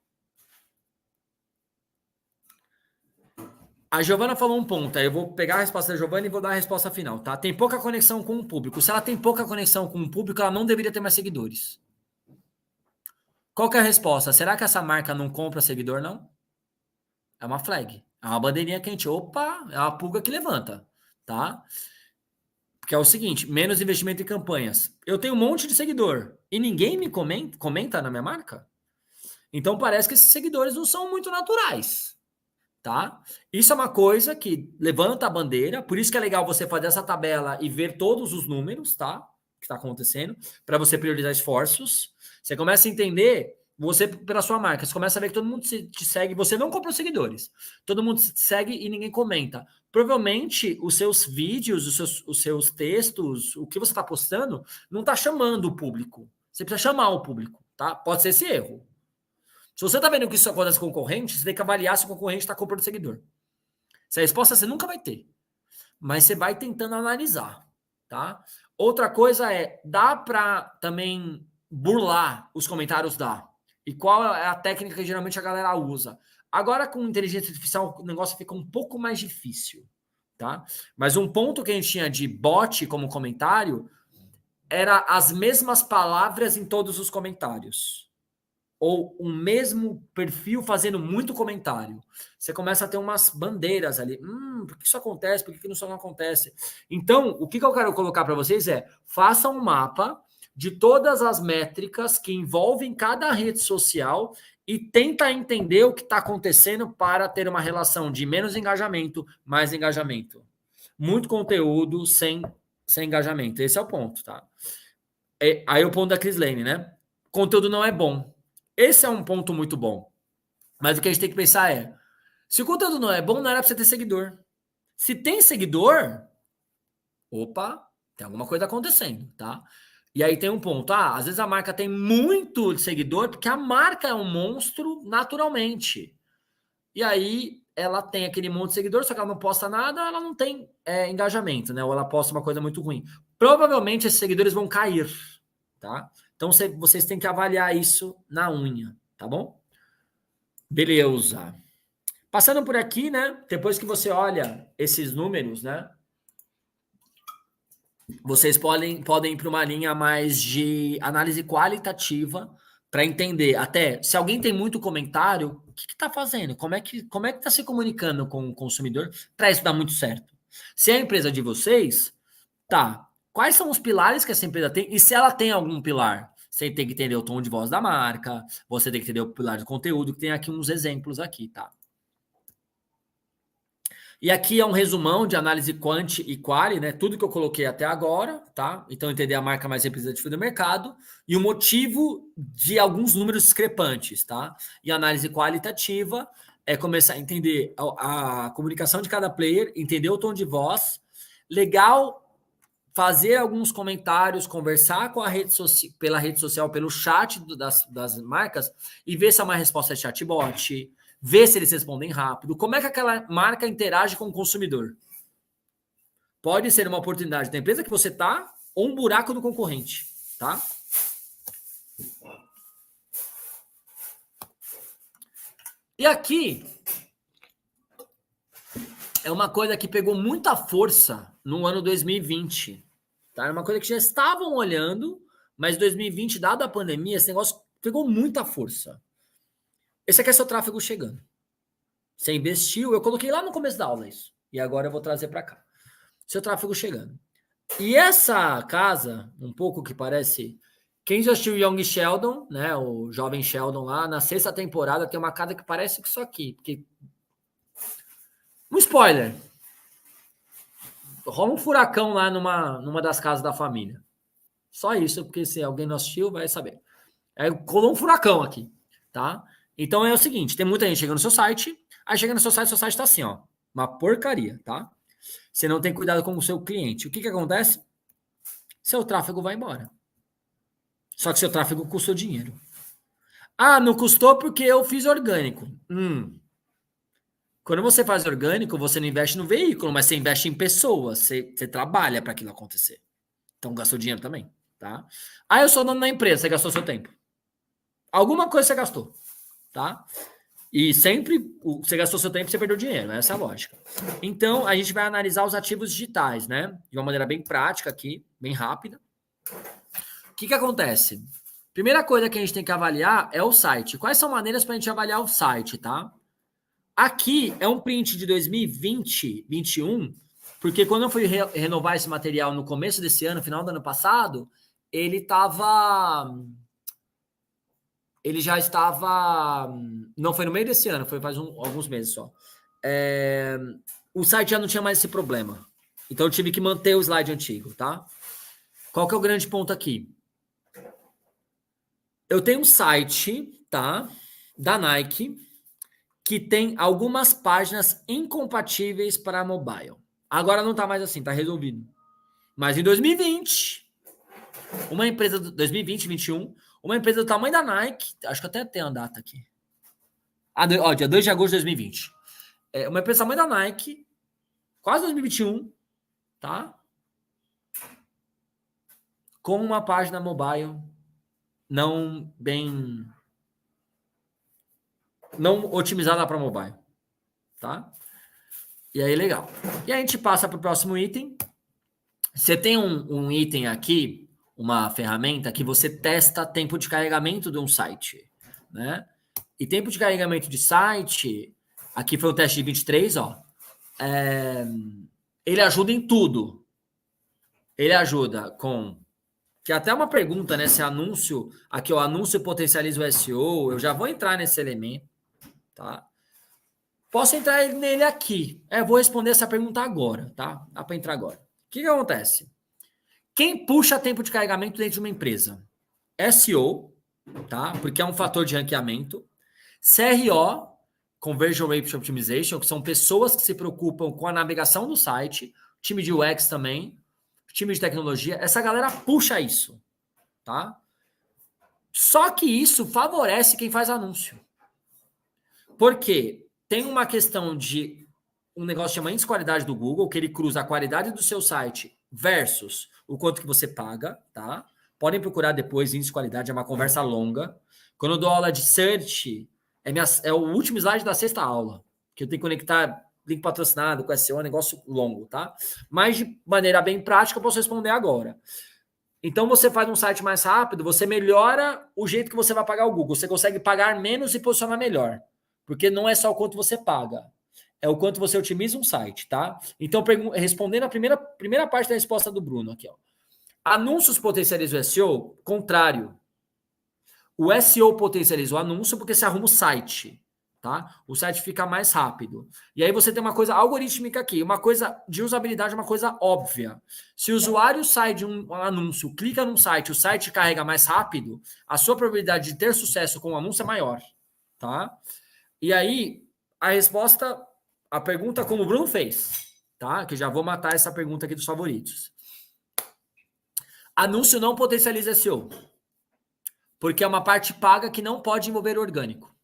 A Giovana falou um ponto, aí eu vou pegar a resposta da Giovana e vou dar a resposta final, tá? Tem pouca conexão com o público. Se ela tem pouca conexão com o público, ela não deveria ter mais seguidores. Qual que é a resposta? Será que essa marca não compra seguidor, não? É uma flag. É uma bandeirinha quente. Opa, é uma pulga que levanta, tá? Porque é o seguinte, menos investimento em campanhas. Eu tenho um monte de seguidor e ninguém me comenta na minha marca? Então parece que esses seguidores não são muito naturais, tá? Isso é uma coisa que levanta a bandeira, por isso que é legal você fazer essa tabela e ver todos os números, tá? Que está acontecendo, para você priorizar esforços. Você começa a entender, você pela sua marca, você começa a ver que todo mundo te segue, você não comprou seguidores. Todo mundo te segue e ninguém comenta. Provavelmente os seus vídeos, os seus textos, o que você está postando, não está chamando o público. Você precisa chamar o público, tá? Pode ser esse erro. Se você está vendo que isso acontece com concorrente, você tem que avaliar se o concorrente está comprando seguidor. Se a resposta você nunca vai ter, mas você vai tentando analisar, tá? Outra coisa é, dá para também burlar os comentários? Dá. E qual é a técnica que geralmente a galera usa? Agora com inteligência artificial o negócio fica um pouco mais difícil, tá? Mas um ponto que a gente tinha de bot como comentário era as mesmas palavras em todos os comentários. Ou um mesmo perfil fazendo muito comentário. Você começa a ter umas bandeiras ali. Por que isso acontece? Por que isso não acontece? Então, o que eu quero colocar para vocês é, faça um mapa de todas as métricas que envolvem cada rede social e tenta entender o que está acontecendo para ter uma relação de menos engajamento, mais engajamento. Muito conteúdo sem engajamento. Esse é o ponto, tá? Aí é o ponto da Chris Lane, né? Conteúdo não é bom. Esse é um ponto muito bom. Mas o que a gente tem que pensar é, se o conteúdo não é bom, não era para você ter seguidor. Se tem seguidor, opa, tem alguma coisa acontecendo, tá? E aí tem um ponto, às vezes a marca tem muito seguidor, porque a marca é um monstro naturalmente. E aí ela tem aquele monte de seguidor, só que ela não posta nada, ela não tem engajamento, né? Ou ela posta uma coisa muito ruim. Provavelmente esses seguidores vão cair, tá? Então vocês têm que avaliar isso na unha, tá bom? Beleza. Passando por aqui, né? Depois que você olha esses números, né? Vocês podem ir para uma linha mais de análise qualitativa para entender até se alguém tem muito comentário, o que está fazendo? Como é que está se comunicando com o consumidor para isso dar muito certo? Se é a empresa de vocês, tá. Quais são os pilares que essa empresa tem? E se ela tem algum pilar? Você tem que entender o tom de voz da marca, você tem que entender o pilar de conteúdo, que tem aqui uns exemplos aqui, tá? E aqui é um resumão de análise quant e quali, né? Tudo que eu coloquei até agora, tá? Então, entender a marca mais representativa do mercado e o motivo de alguns números discrepantes, tá? E análise qualitativa é começar a entender a comunicação de cada player, entender o tom de voz. Legal fazer alguns comentários, conversar com a pela rede social, pelo chat das marcas e ver se é uma resposta de chatbot, ver se eles respondem rápido, como é que aquela marca interage com o consumidor. Pode ser uma oportunidade da empresa que você está ou um buraco do concorrente, tá? E aqui é uma coisa que pegou muita força no ano 2020. Tá? É uma coisa que já estavam olhando, mas 2020, dado a pandemia, esse negócio pegou muita força. Esse aqui é seu tráfego chegando. Você investiu, eu coloquei lá no começo da aula isso. E agora eu vou trazer para cá. Seu tráfego chegando. E essa casa, um pouco que parece... Quem já assistiu Young Sheldon, né? O jovem Sheldon lá, na 6ª temporada, tem uma casa que parece isso aqui. Porque... Um spoiler. Rola um furacão lá numa das casas da família. Só isso, porque se alguém não assistiu, vai saber. Colou um furacão aqui, tá? Então é o seguinte, tem muita gente chegando no seu site, aí chega no seu site tá assim, ó, uma porcaria, tá? Você não tem cuidado com o seu cliente. O que acontece? Seu tráfego vai embora. Só que seu tráfego custou dinheiro. Não custou porque eu fiz orgânico. Quando você faz orgânico, você não investe no veículo, mas você investe em pessoas, você trabalha para aquilo acontecer. Então gastou dinheiro também, tá? Eu sou dono da empresa, você gastou seu tempo. Alguma coisa você gastou, tá? E sempre você gastou seu tempo e você perdeu dinheiro, essa é a lógica. Então, a gente vai analisar os ativos digitais, né? De uma maneira bem prática aqui, bem rápida. O que acontece? Primeira coisa que a gente tem que avaliar é o site. Quais são maneiras para a gente avaliar o site, tá? Aqui é um print de 2020, 21, porque quando eu fui renovar esse material no começo desse ano, final do ano passado, ele já estava, não foi no meio desse ano, foi faz alguns meses só. O site já não tinha mais esse problema. Então eu tive que manter o slide antigo, tá? Qual que é o grande ponto aqui? Eu tenho um site, tá? Da Nike, que tem algumas páginas incompatíveis para mobile. Agora não tá mais assim, tá resolvido. Mas em 2020, uma empresa, 2020, 2021, uma empresa do tamanho da Nike, acho que até tem a data aqui. Dia 2 de agosto de 2020. Uma empresa do tamanho da Nike, quase 2021, tá? Com uma página mobile não otimizada para mobile, tá? E aí, legal. E a gente passa para o próximo item. Você tem um item aqui, uma ferramenta que você testa tempo de carregamento de um site, né? E tempo de carregamento de site, aqui foi o teste de 23, ó. Ele ajuda em tudo. Ele ajuda com... Que é até uma pergunta, né? Se anúncio... Aqui, o anúncio potencializa o SEO. Eu já vou entrar nesse elemento, tá? Posso entrar nele aqui. Vou responder essa pergunta agora, tá? Dá para entrar agora. O que acontece? Quem puxa tempo de carregamento dentro de uma empresa? SEO, tá? Porque é um fator de ranqueamento. CRO, Conversion Rate Optimization, que são pessoas que se preocupam com a navegação do site. Time de UX também. Time de tecnologia. Essa galera puxa isso, tá? Só que isso favorece quem faz anúncio. Por quê? Tem uma questão de um negócio chamado índice de qualidade do Google, que ele cruza a qualidade do seu site versus o quanto que você paga, tá? Podem procurar depois, índice de qualidade, é uma conversa longa. Quando eu dou aula de search, é o último slide da sexta aula, que eu tenho que conectar link patrocinado com SEO, é um negócio longo, tá? Mas de maneira bem prática, eu posso responder agora. Então, você faz um site mais rápido, você melhora o jeito que você vai pagar o Google. Você consegue pagar menos e posicionar melhor. Porque não é só o quanto você paga, é o quanto você otimiza um site, tá? Então, respondendo a primeira parte da resposta do Bruno aqui, ó. Anúncios potencializam o SEO? Contrário. O SEO potencializa o anúncio porque você arruma o site, tá? O site fica mais rápido. E aí você tem uma coisa algorítmica aqui, uma coisa de usabilidade, uma coisa óbvia. Se o usuário sai de um anúncio, clica num site, o site carrega mais rápido, a sua probabilidade de ter sucesso com o anúncio é maior, tá? E aí, a resposta, a pergunta como o Bruno fez, tá? Que eu já vou matar essa pergunta aqui dos favoritos. Anúncio não potencializa SEO. Porque é uma parte paga que não pode envolver orgânico.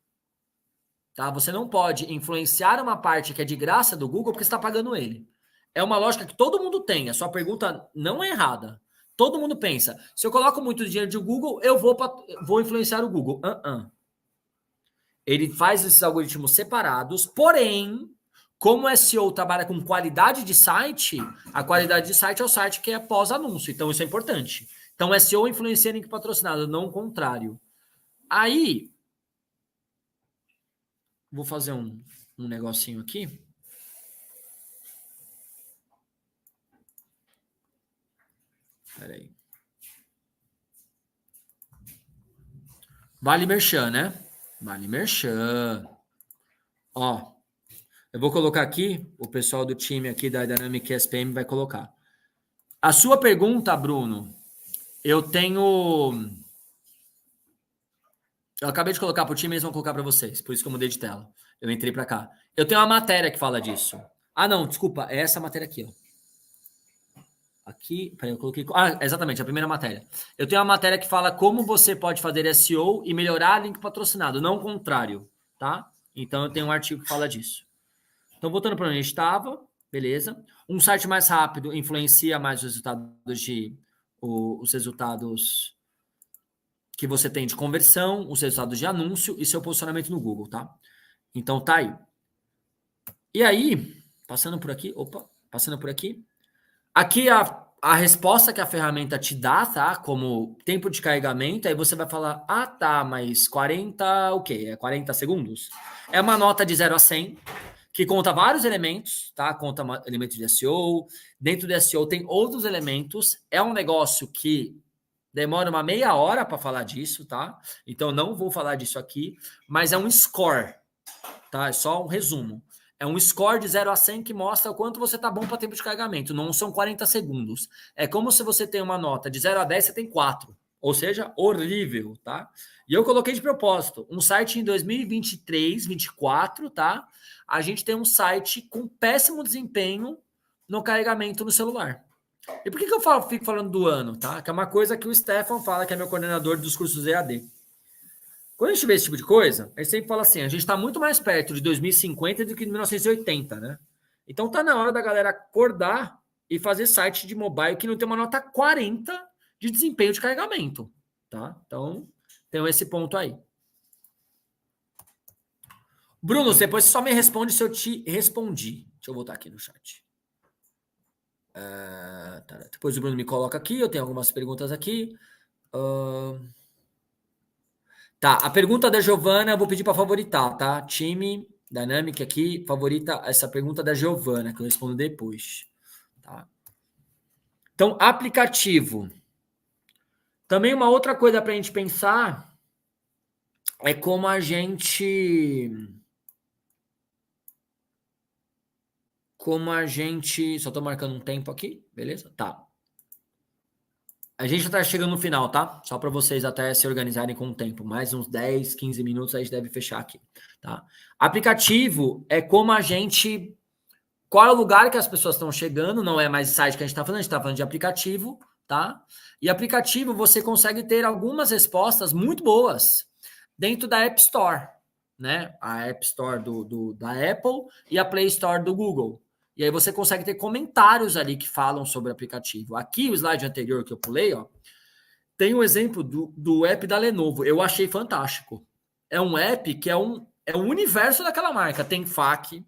Tá? Você não pode influenciar uma parte que é de graça do Google porque você está pagando ele. É uma lógica que todo mundo tem. A sua pergunta não é errada. Todo mundo pensa, se eu coloco muito dinheiro de Google, eu vou influenciar o Google. Ele faz esses algoritmos separados, porém, como o SEO trabalha com qualidade de site, a qualidade de site é o site que é pós-anúncio. Então, isso é importante. Então, SEO influencia em patrocinado, não o contrário. Aí, vou fazer um negocinho aqui. Peraí. Vale merchan, né? Vale merchan. Ó, eu vou colocar aqui, o pessoal do time aqui da Dynamic SPM vai colocar. A sua pergunta, Bruno, eu acabei de colocar para o time, eles vão colocar para vocês. Por isso que eu mudei de tela. Eu entrei para cá. Eu tenho uma matéria que fala disso. Ah, não, desculpa. É essa matéria aqui, ó. Aqui, peraí, eu coloquei... exatamente, a primeira matéria. Eu tenho uma matéria que fala como você pode fazer SEO e melhorar link patrocinado, não o contrário, tá? Então, eu tenho um artigo que fala disso. Então, voltando para onde a gente estava, beleza. Um site mais rápido influencia mais os resultados que você tem de conversão, os resultados de anúncio e seu posicionamento no Google, tá? Então, tá aí. E aí, passando por aqui, aqui a resposta que a ferramenta te dá, tá? Como tempo de carregamento, aí você vai falar, ah, tá, mas 40, o quê? É 40 segundos? É uma nota de 0 a 100, que conta vários elementos, tá? Conta elementos de SEO, dentro do SEO tem outros elementos, é um negócio que demora uma meia hora para falar disso, tá? Então não vou falar disso aqui, mas é um score, tá? É só um resumo. É um score de 0 a 100 que mostra o quanto você tá bom para tempo de carregamento. Não são 40 segundos. É como se você tem uma nota de 0 a 10, você tem 4. Ou seja, horrível, tá? E eu coloquei de propósito. Um site em 2023, 2024, tá? A gente tem um site com péssimo desempenho no carregamento no celular. E por que eu fico falando do ano, tá? Que é uma coisa que o Stefan fala, que é meu coordenador dos cursos EAD. Quando a gente vê esse tipo de coisa, a gente sempre fala assim, a gente está muito mais perto de 2050 do que de 1980, né? Então tá na hora da galera acordar e fazer site de mobile que não tem uma nota 40 de desempenho de carregamento, tá? Então, tem esse ponto aí. Bruno, depois você só me responde se eu te respondi. Deixa eu voltar aqui no chat. Tá. Depois o Bruno me coloca aqui, eu tenho algumas perguntas aqui. Tá, a pergunta da Giovana eu vou pedir para favoritar, tá? Time Dynamic aqui, favorita essa pergunta da Giovana, que eu respondo depois. Tá? Então, aplicativo. Também uma outra coisa para a gente pensar é como a gente... Só estou marcando um tempo aqui, beleza? Tá. A gente já está chegando no final, tá? Só para vocês até se organizarem com o tempo. Mais uns 10, 15 minutos a gente deve fechar aqui, tá? Aplicativo é como a gente... Qual é o lugar que as pessoas estão chegando? Não é mais site que a gente está falando, a gente está falando de aplicativo, tá? E aplicativo você consegue ter algumas respostas muito boas dentro da App Store, né? A App Store da Apple e a Play Store do Google. E aí você consegue ter comentários ali que falam sobre o aplicativo. Aqui, o slide anterior que eu pulei, ó, tem um exemplo do app da Lenovo. Eu achei fantástico. É um app que é o universo daquela marca. Tem FAQ,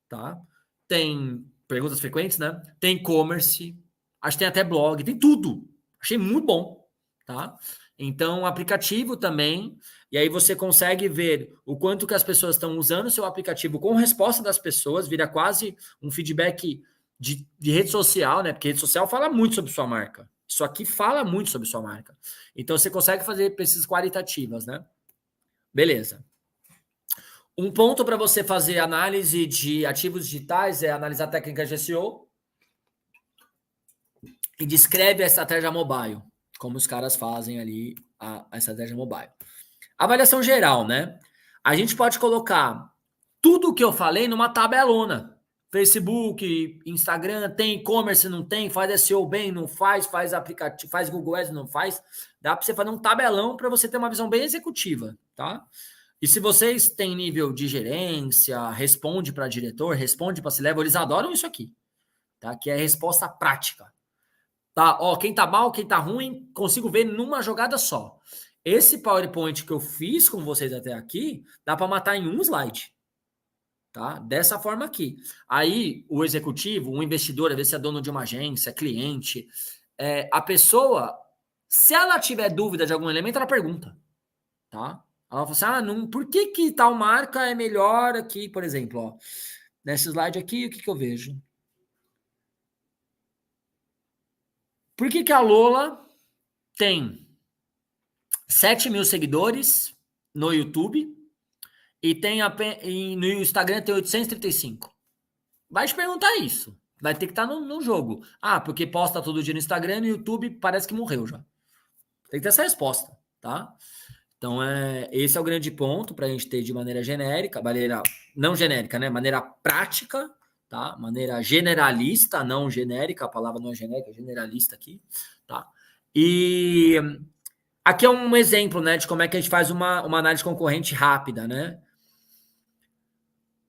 tá? Tem perguntas frequentes, né? Tem e-commerce, acho que tem até blog, tem tudo. Achei muito bom, tá? Então, aplicativo também, e aí você consegue ver o quanto que as pessoas estão usando o seu aplicativo com resposta das pessoas, vira quase um feedback de rede social, né? Porque rede social fala muito sobre sua marca. Isso aqui fala muito sobre sua marca. Então, você consegue fazer pesquisas qualitativas, né? Beleza. Um ponto para você fazer análise de ativos digitais é analisar técnicas de SEO e descreve a estratégia mobile, como os caras fazem ali a estratégia mobile. Avaliação geral, né? A gente pode colocar tudo o que eu falei numa tabelona. Facebook, Instagram, tem e-commerce, não tem, faz SEO bem, não faz, faz aplicativo, faz Google Ads, não faz. Dá para você fazer um tabelão para você ter uma visão bem executiva, tá? E se vocês têm nível de gerência, responde para diretor, responde para C-level, eles adoram isso aqui, tá? Que é resposta prática. Tá? Ó, quem tá mal, quem tá ruim, consigo ver numa jogada só. Esse PowerPoint que eu fiz com vocês até aqui, dá para matar em um slide. Tá? Dessa forma aqui. Aí, o executivo, o investidor, às vezes é dono de uma agência, cliente, a pessoa, se ela tiver dúvida de algum elemento, ela pergunta. Tá? Ela fala assim, por que tal marca é melhor aqui, por exemplo, ó, nesse slide aqui, o que eu vejo? Por que a Lola tem 7 mil seguidores no YouTube e no Instagram tem 835? Vai te perguntar isso. Vai ter que estar no jogo. Ah, porque posta todo dia no Instagram e no YouTube parece que morreu já. Tem que ter essa resposta, tá? Então, esse é o grande ponto para a gente ter de maneira genérica, não genérica, né? Maneira prática, tá? Maneira generalista, não genérica, a palavra não é genérica, é generalista aqui, tá? E aqui é um exemplo, né, de como é que a gente faz uma análise concorrente rápida, né?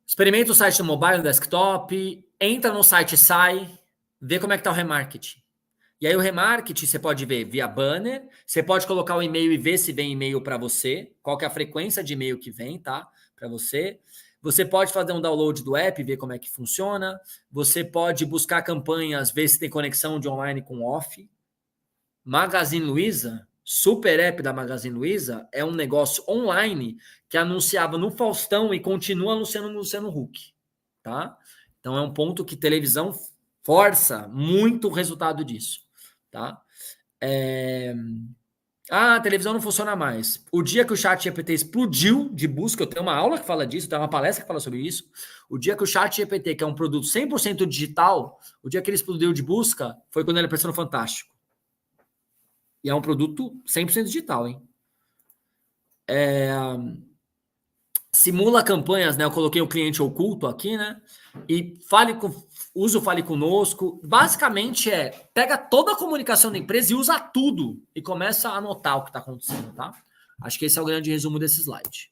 Experimenta o site no mobile, no desktop, entra no site e sai, vê como é que tá o remarketing. E aí o remarketing você pode ver via banner, você pode colocar o e-mail e ver se vem e-mail para você, qual que é a frequência de e-mail que vem, tá? Para você. Você pode fazer um download do app, ver como é que funciona. Você pode buscar campanhas, ver se tem conexão de online com off. Magazine Luiza, super app da Magazine Luiza, é um negócio online que anunciava no Faustão e continua anunciando no Luciano Huck, tá? Então é um ponto que televisão força muito o resultado disso, tá? A televisão não funciona mais. O dia que o chat GPT explodiu de busca, eu tenho uma aula que fala disso, eu tenho uma palestra que fala sobre isso. O dia que o chat GPT, que é um produto 100% digital, o dia que ele explodiu de busca, foi quando ele apareceu no Fantástico. E é um produto 100% digital, hein? Simula campanhas, né? Eu coloquei o cliente oculto aqui, né? E usa o Fale Conosco. Basicamente pega toda a comunicação da empresa e usa tudo. E começa a anotar o que está acontecendo, tá? Acho que esse é o grande resumo desse slide.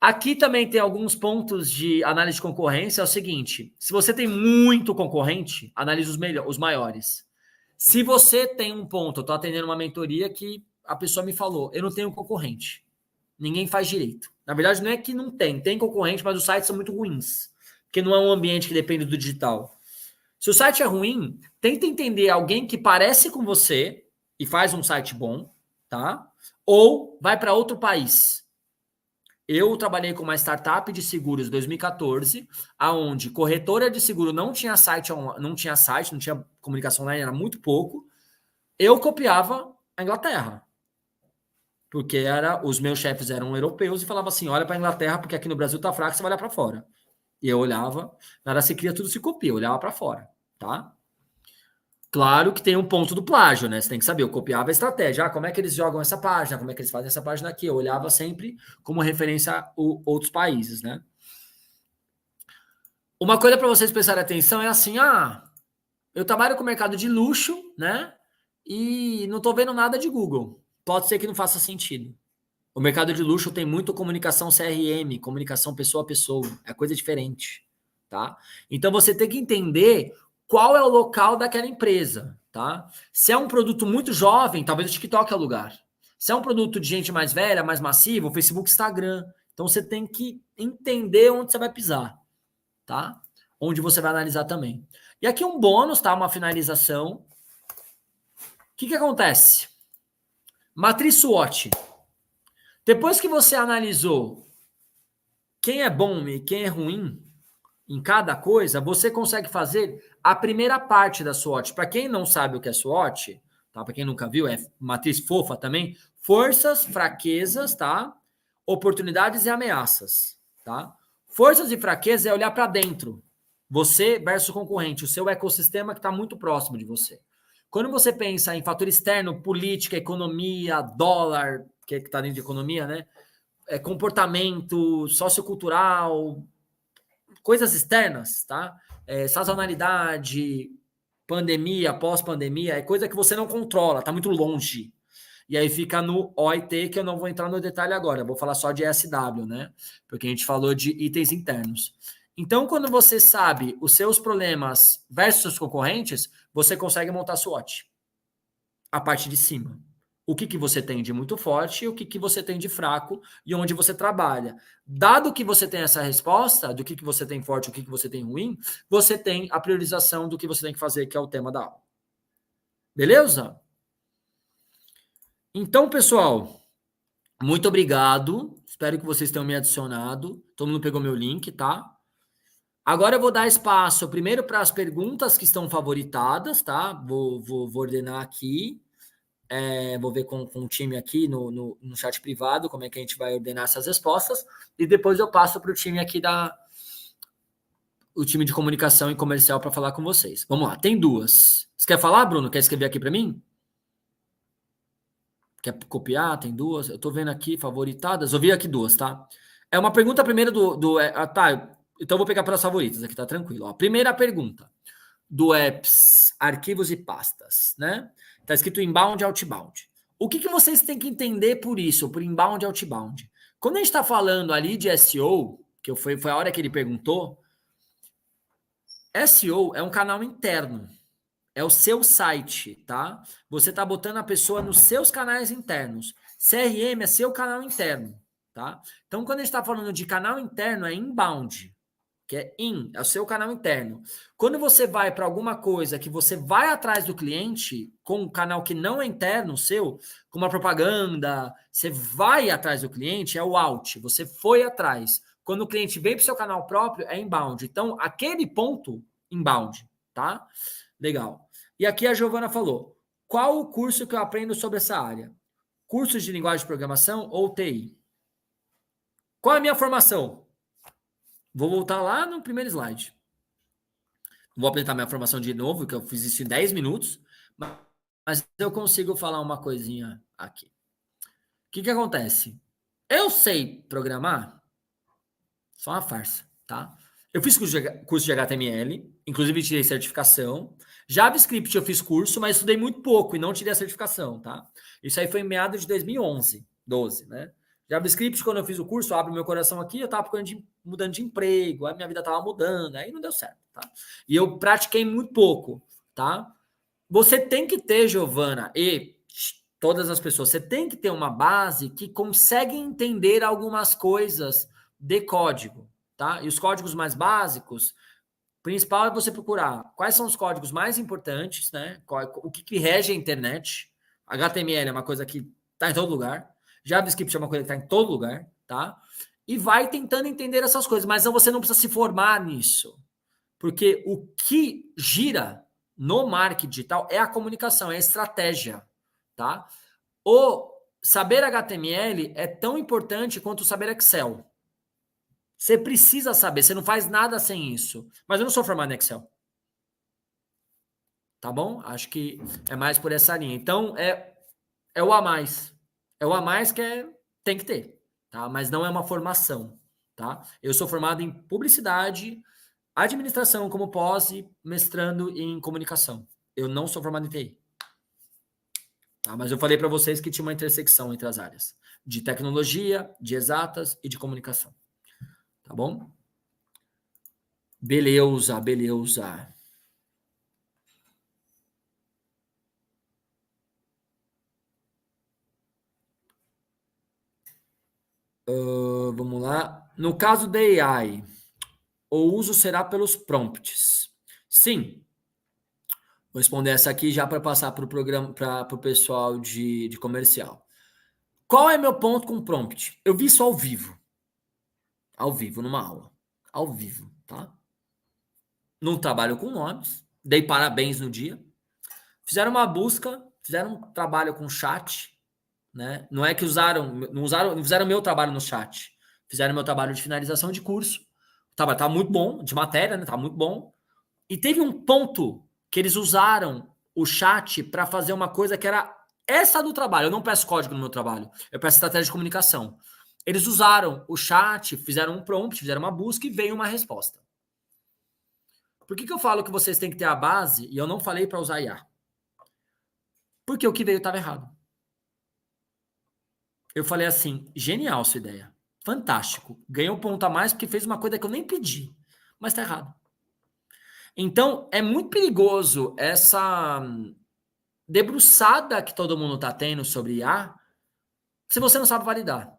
Aqui também tem alguns pontos de análise de concorrência. É o seguinte, se você tem muito concorrente, analise os maiores. Se você tem um ponto, eu estou atendendo uma mentoria que a pessoa me falou, eu não tenho concorrente. Ninguém faz direito. Na verdade, não é que não tem concorrente, mas os sites são muito ruins. Porque não é um ambiente que depende do digital. Se o site é ruim, tenta entender alguém que parece com você e faz um site bom, tá? Ou vai para outro país. Eu trabalhei com uma startup de seguros em 2014, aonde corretora de seguro não tinha site, não tinha comunicação online, era muito pouco. Eu copiava a Inglaterra. Porque os meus chefes eram europeus e falavam assim, olha para a Inglaterra, porque aqui no Brasil tá fraco, você vai olhar para fora. E eu olhava, nada se cria, tudo se copia, eu olhava para fora, tá? Claro que tem um ponto do plágio, né? Você tem que saber, eu copiava a estratégia, como é que eles jogam essa página, como é que eles fazem essa página aqui, eu olhava sempre como referência a outros países, né? Uma coisa para vocês prestarem atenção é assim, eu trabalho com o mercado de luxo, né? E não tô vendo nada de Google. Pode ser que não faça sentido. O mercado de luxo tem muito comunicação CRM, comunicação pessoa a pessoa, é coisa diferente, tá? Então você tem que entender qual é o local daquela empresa, tá? Se é um produto muito jovem, talvez o TikTok é o lugar. Se é um produto de gente mais velha, mais massiva, o Facebook, Instagram. Então você tem que entender onde você vai pisar, tá? Onde você vai analisar também. E aqui um bônus, tá? Uma finalização. O que acontece? Matriz SWOT. Depois que você analisou quem é bom e quem é ruim em cada coisa, você consegue fazer a primeira parte da SWOT. Para quem não sabe o que é SWOT, tá? Para quem nunca viu, é matriz fofa também. Forças, fraquezas, tá? Oportunidades e ameaças, tá? Forças e fraquezas é olhar para dentro. Você versus o concorrente, o seu ecossistema que está muito próximo de você. Quando você pensa em fator externo, política, economia, dólar, que está dentro de economia, né? Comportamento sociocultural, coisas externas, tá? Sazonalidade, pandemia, pós-pandemia, é coisa que você não controla, tá muito longe. E aí fica no OIT, que eu não vou entrar no detalhe agora, eu vou falar só de SW, né? Porque a gente falou de itens internos. Então, quando você sabe os seus problemas versus seus concorrentes, você consegue montar a SWOT. A parte de cima. O que você tem de muito forte e o que você tem de fraco e onde você trabalha. Dado que você tem essa resposta do que você tem forte e o que você tem ruim, você tem a priorização do que você tem que fazer, que é o tema da aula. Beleza? Então, pessoal, muito obrigado. Espero que vocês tenham me adicionado. Todo mundo pegou meu link, tá? Agora eu vou dar espaço primeiro para as perguntas que estão favoritadas, tá? Vou ordenar aqui. Vou ver com o time aqui no chat privado como é que a gente vai ordenar essas respostas e depois eu passo para o time aqui o time de comunicação e comercial para falar com vocês. Vamos lá, tem duas. Você quer falar, Bruno? Quer escrever aqui para mim? Quer copiar? Tem duas. Eu estou vendo aqui favoritadas. Eu vi aqui duas, tá? É uma pergunta primeiro tá, então eu vou pegar pelas favoritas aqui, tá tranquilo. Ó. Primeira pergunta do apps, arquivos e pastas, né? Tá escrito inbound e outbound. O que vocês têm que entender por isso, por inbound e outbound? Quando a gente está falando ali de SEO, que foi a hora que ele perguntou, SEO é um canal interno. É o seu site, tá? Você tá botando a pessoa nos seus canais internos. CRM é seu canal interno, tá? Então, quando a gente está falando de canal interno, é inbound, que é é o seu canal interno. Quando você vai para alguma coisa que você vai atrás do cliente, com um canal que não é interno seu, com uma propaganda, você vai atrás do cliente, é o out, você foi atrás. Quando o cliente vem para o seu canal próprio, é inbound. Então, aquele ponto, inbound, tá? Legal. E aqui a Giovana falou, qual o curso que eu aprendo sobre essa área? Cursos de linguagem de programação ou TI? Qual é a minha formação? Vou voltar lá no primeiro slide. Vou apresentar minha formação de novo, que eu fiz isso em 10 minutos, mas eu consigo falar uma coisinha aqui. O que acontece? Eu sei programar? Só uma farsa, tá? Eu fiz curso de HTML, inclusive tirei certificação. JavaScript eu fiz curso, mas estudei muito pouco e não tirei a certificação, tá? Isso aí foi em meados de 2011, 12, né? JavaScript, quando eu fiz o curso, abre meu coração aqui, eu tava mudando de emprego, a minha vida tava mudando, aí não deu certo, tá? E eu pratiquei muito pouco, tá? Você tem que ter, Giovana, e todas as pessoas, você tem que ter uma base que consegue entender algumas coisas de código, tá? E os códigos mais básicos, principal é você procurar quais são os códigos mais importantes, né? O que rege a internet. HTML é uma coisa que está em todo lugar. JavaScript é uma coisa que está em todo lugar, tá? E vai tentando entender essas coisas, mas você não precisa se formar nisso. Porque o que gira no marketing digital é a comunicação, é a estratégia, tá? O saber HTML é tão importante quanto o saber Excel. Você precisa saber, você não faz nada sem isso. Mas eu não sou formado em Excel. Tá bom? Acho que é mais por essa linha. Então, é o a mais. É o a mais que tem que ter, tá? Mas não é uma formação, tá? Eu sou formado em publicidade, administração como pós e mestrando em comunicação. Eu não sou formado em TI. Tá? Mas eu falei para vocês que tinha uma intersecção entre as áreas de tecnologia, de exatas e de comunicação. Tá bom? Beleza, beleza. Vamos lá. No caso da AI, o uso será pelos prompts. Sim. Vou responder essa aqui já para passar para o programa, para o pessoal de comercial. Qual é meu ponto com prompt? Eu vi isso ao vivo. Ao vivo, numa aula. Ao vivo, tá? Não trabalho com nomes. Dei parabéns no dia. Fizeram uma busca, fizeram um trabalho com chat, né? Não é que não fizeram meu trabalho no chat. Fizeram meu trabalho de finalização de curso. Tava muito bom, de matéria, né? Tava muito bom. E teve um ponto que eles usaram o chat para fazer uma coisa que era essa do trabalho. Eu não peço código no meu trabalho, eu peço estratégia de comunicação. Eles usaram o chat, fizeram um prompt, fizeram uma busca e veio uma resposta. Por que eu falo que vocês têm que ter a base e eu não falei para usar IA? Porque o que veio estava errado. Eu falei assim, genial sua ideia. Fantástico. Ganhou um ponto a mais porque fez uma coisa que eu nem pedi. Mas tá errado. Então, é muito perigoso essa debruçada que todo mundo tá tendo sobre IA se você não sabe validar.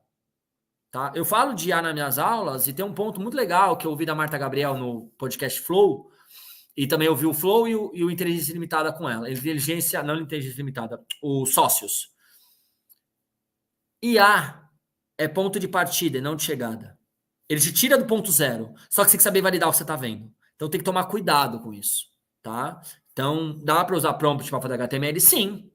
Tá? Eu falo de IA nas minhas aulas e tem um ponto muito legal que eu ouvi da Marta Gabriel no podcast Flow, e também ouvi o Flow e o Inteligência Limitada com ela. Não Inteligência Limitada, os sócios. IA é ponto de partida e não de chegada. Ele te tira do ponto zero. Só que você tem que saber validar o que você está vendo. Então tem que tomar cuidado com isso. Tá? Então, dá para usar prompt para fazer HTML? Sim.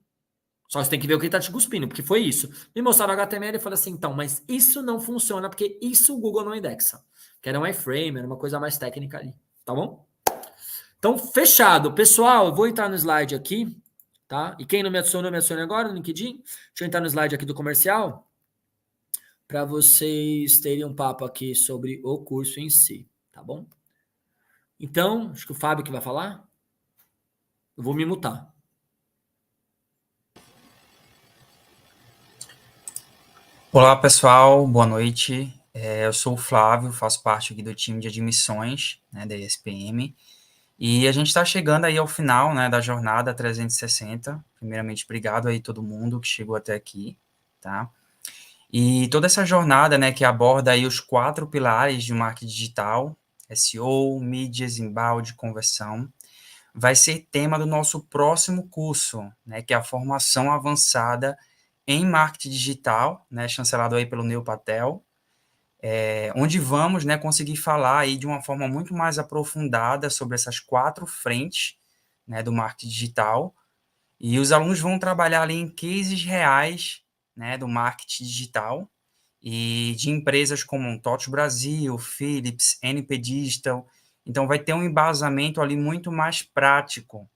Só que você tem que ver o que ele está te cuspindo, porque foi isso. Me mostraram HTML e falei assim, então, mas isso não funciona, porque isso o Google não indexa. Que era um iframe, era uma coisa mais técnica ali. Tá bom? Então, fechado. Pessoal, eu vou entrar no slide aqui, tá? E quem não me adicione agora no LinkedIn. Deixa eu entrar no slide aqui do comercial para vocês terem um papo aqui sobre o curso em si, tá bom? Então, acho que o Fábio que vai falar. Eu vou me mutar. Olá, pessoal. Boa noite. Eu sou o Flávio, faço parte aqui do time de admissões, né, da ESPM. E a gente está chegando aí ao final, né, da jornada 360. Primeiramente, obrigado aí todo mundo que chegou até aqui, tá? E toda essa jornada, né, que aborda aí os 4 pilares de marketing digital, SEO, mídias, embalde, conversão, vai ser tema do nosso próximo curso, né, que é a formação avançada em marketing digital, né, chancelado aí pelo Neil Patel, onde vamos, né, conseguir falar aí de uma forma muito mais aprofundada sobre essas 4 frentes, né, do marketing digital, e os alunos vão trabalhar ali em cases reais, né, do marketing digital e de empresas como TOTVS Brasil, Philips, NP Digital. Então, vai ter um embasamento ali muito mais prático,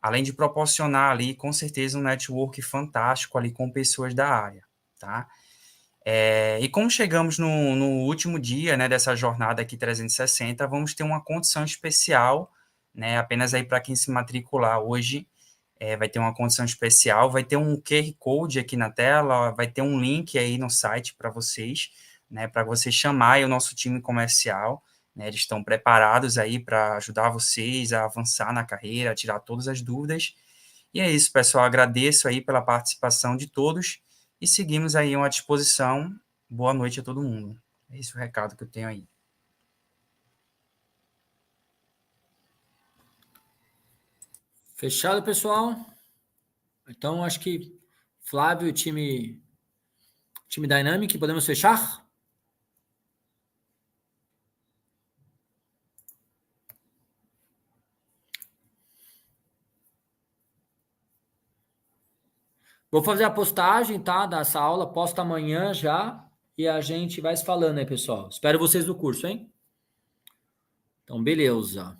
além de proporcionar ali, com certeza, um network fantástico ali com pessoas da área, tá? E como chegamos no último dia, né, dessa jornada aqui 360, vamos ter uma condição especial, né, apenas aí para quem se matricular hoje, vai ter uma condição especial, vai ter um QR Code aqui na tela, vai ter um link aí no site para vocês, né, para você chamar aí o nosso time comercial, né, eles estão preparados aí para ajudar vocês a avançar na carreira, a tirar todas as dúvidas. E é isso, pessoal, agradeço aí pela participação de todos e seguimos aí à disposição. Boa noite a todo mundo. É esse o recado que eu tenho aí. Fechado, pessoal? Então, acho que Flávio, time Dynamic, podemos fechar? Vou fazer a postagem, tá, dessa aula, posta amanhã já, e a gente vai se falando aí, pessoal. Espero vocês no curso, hein? Então, beleza.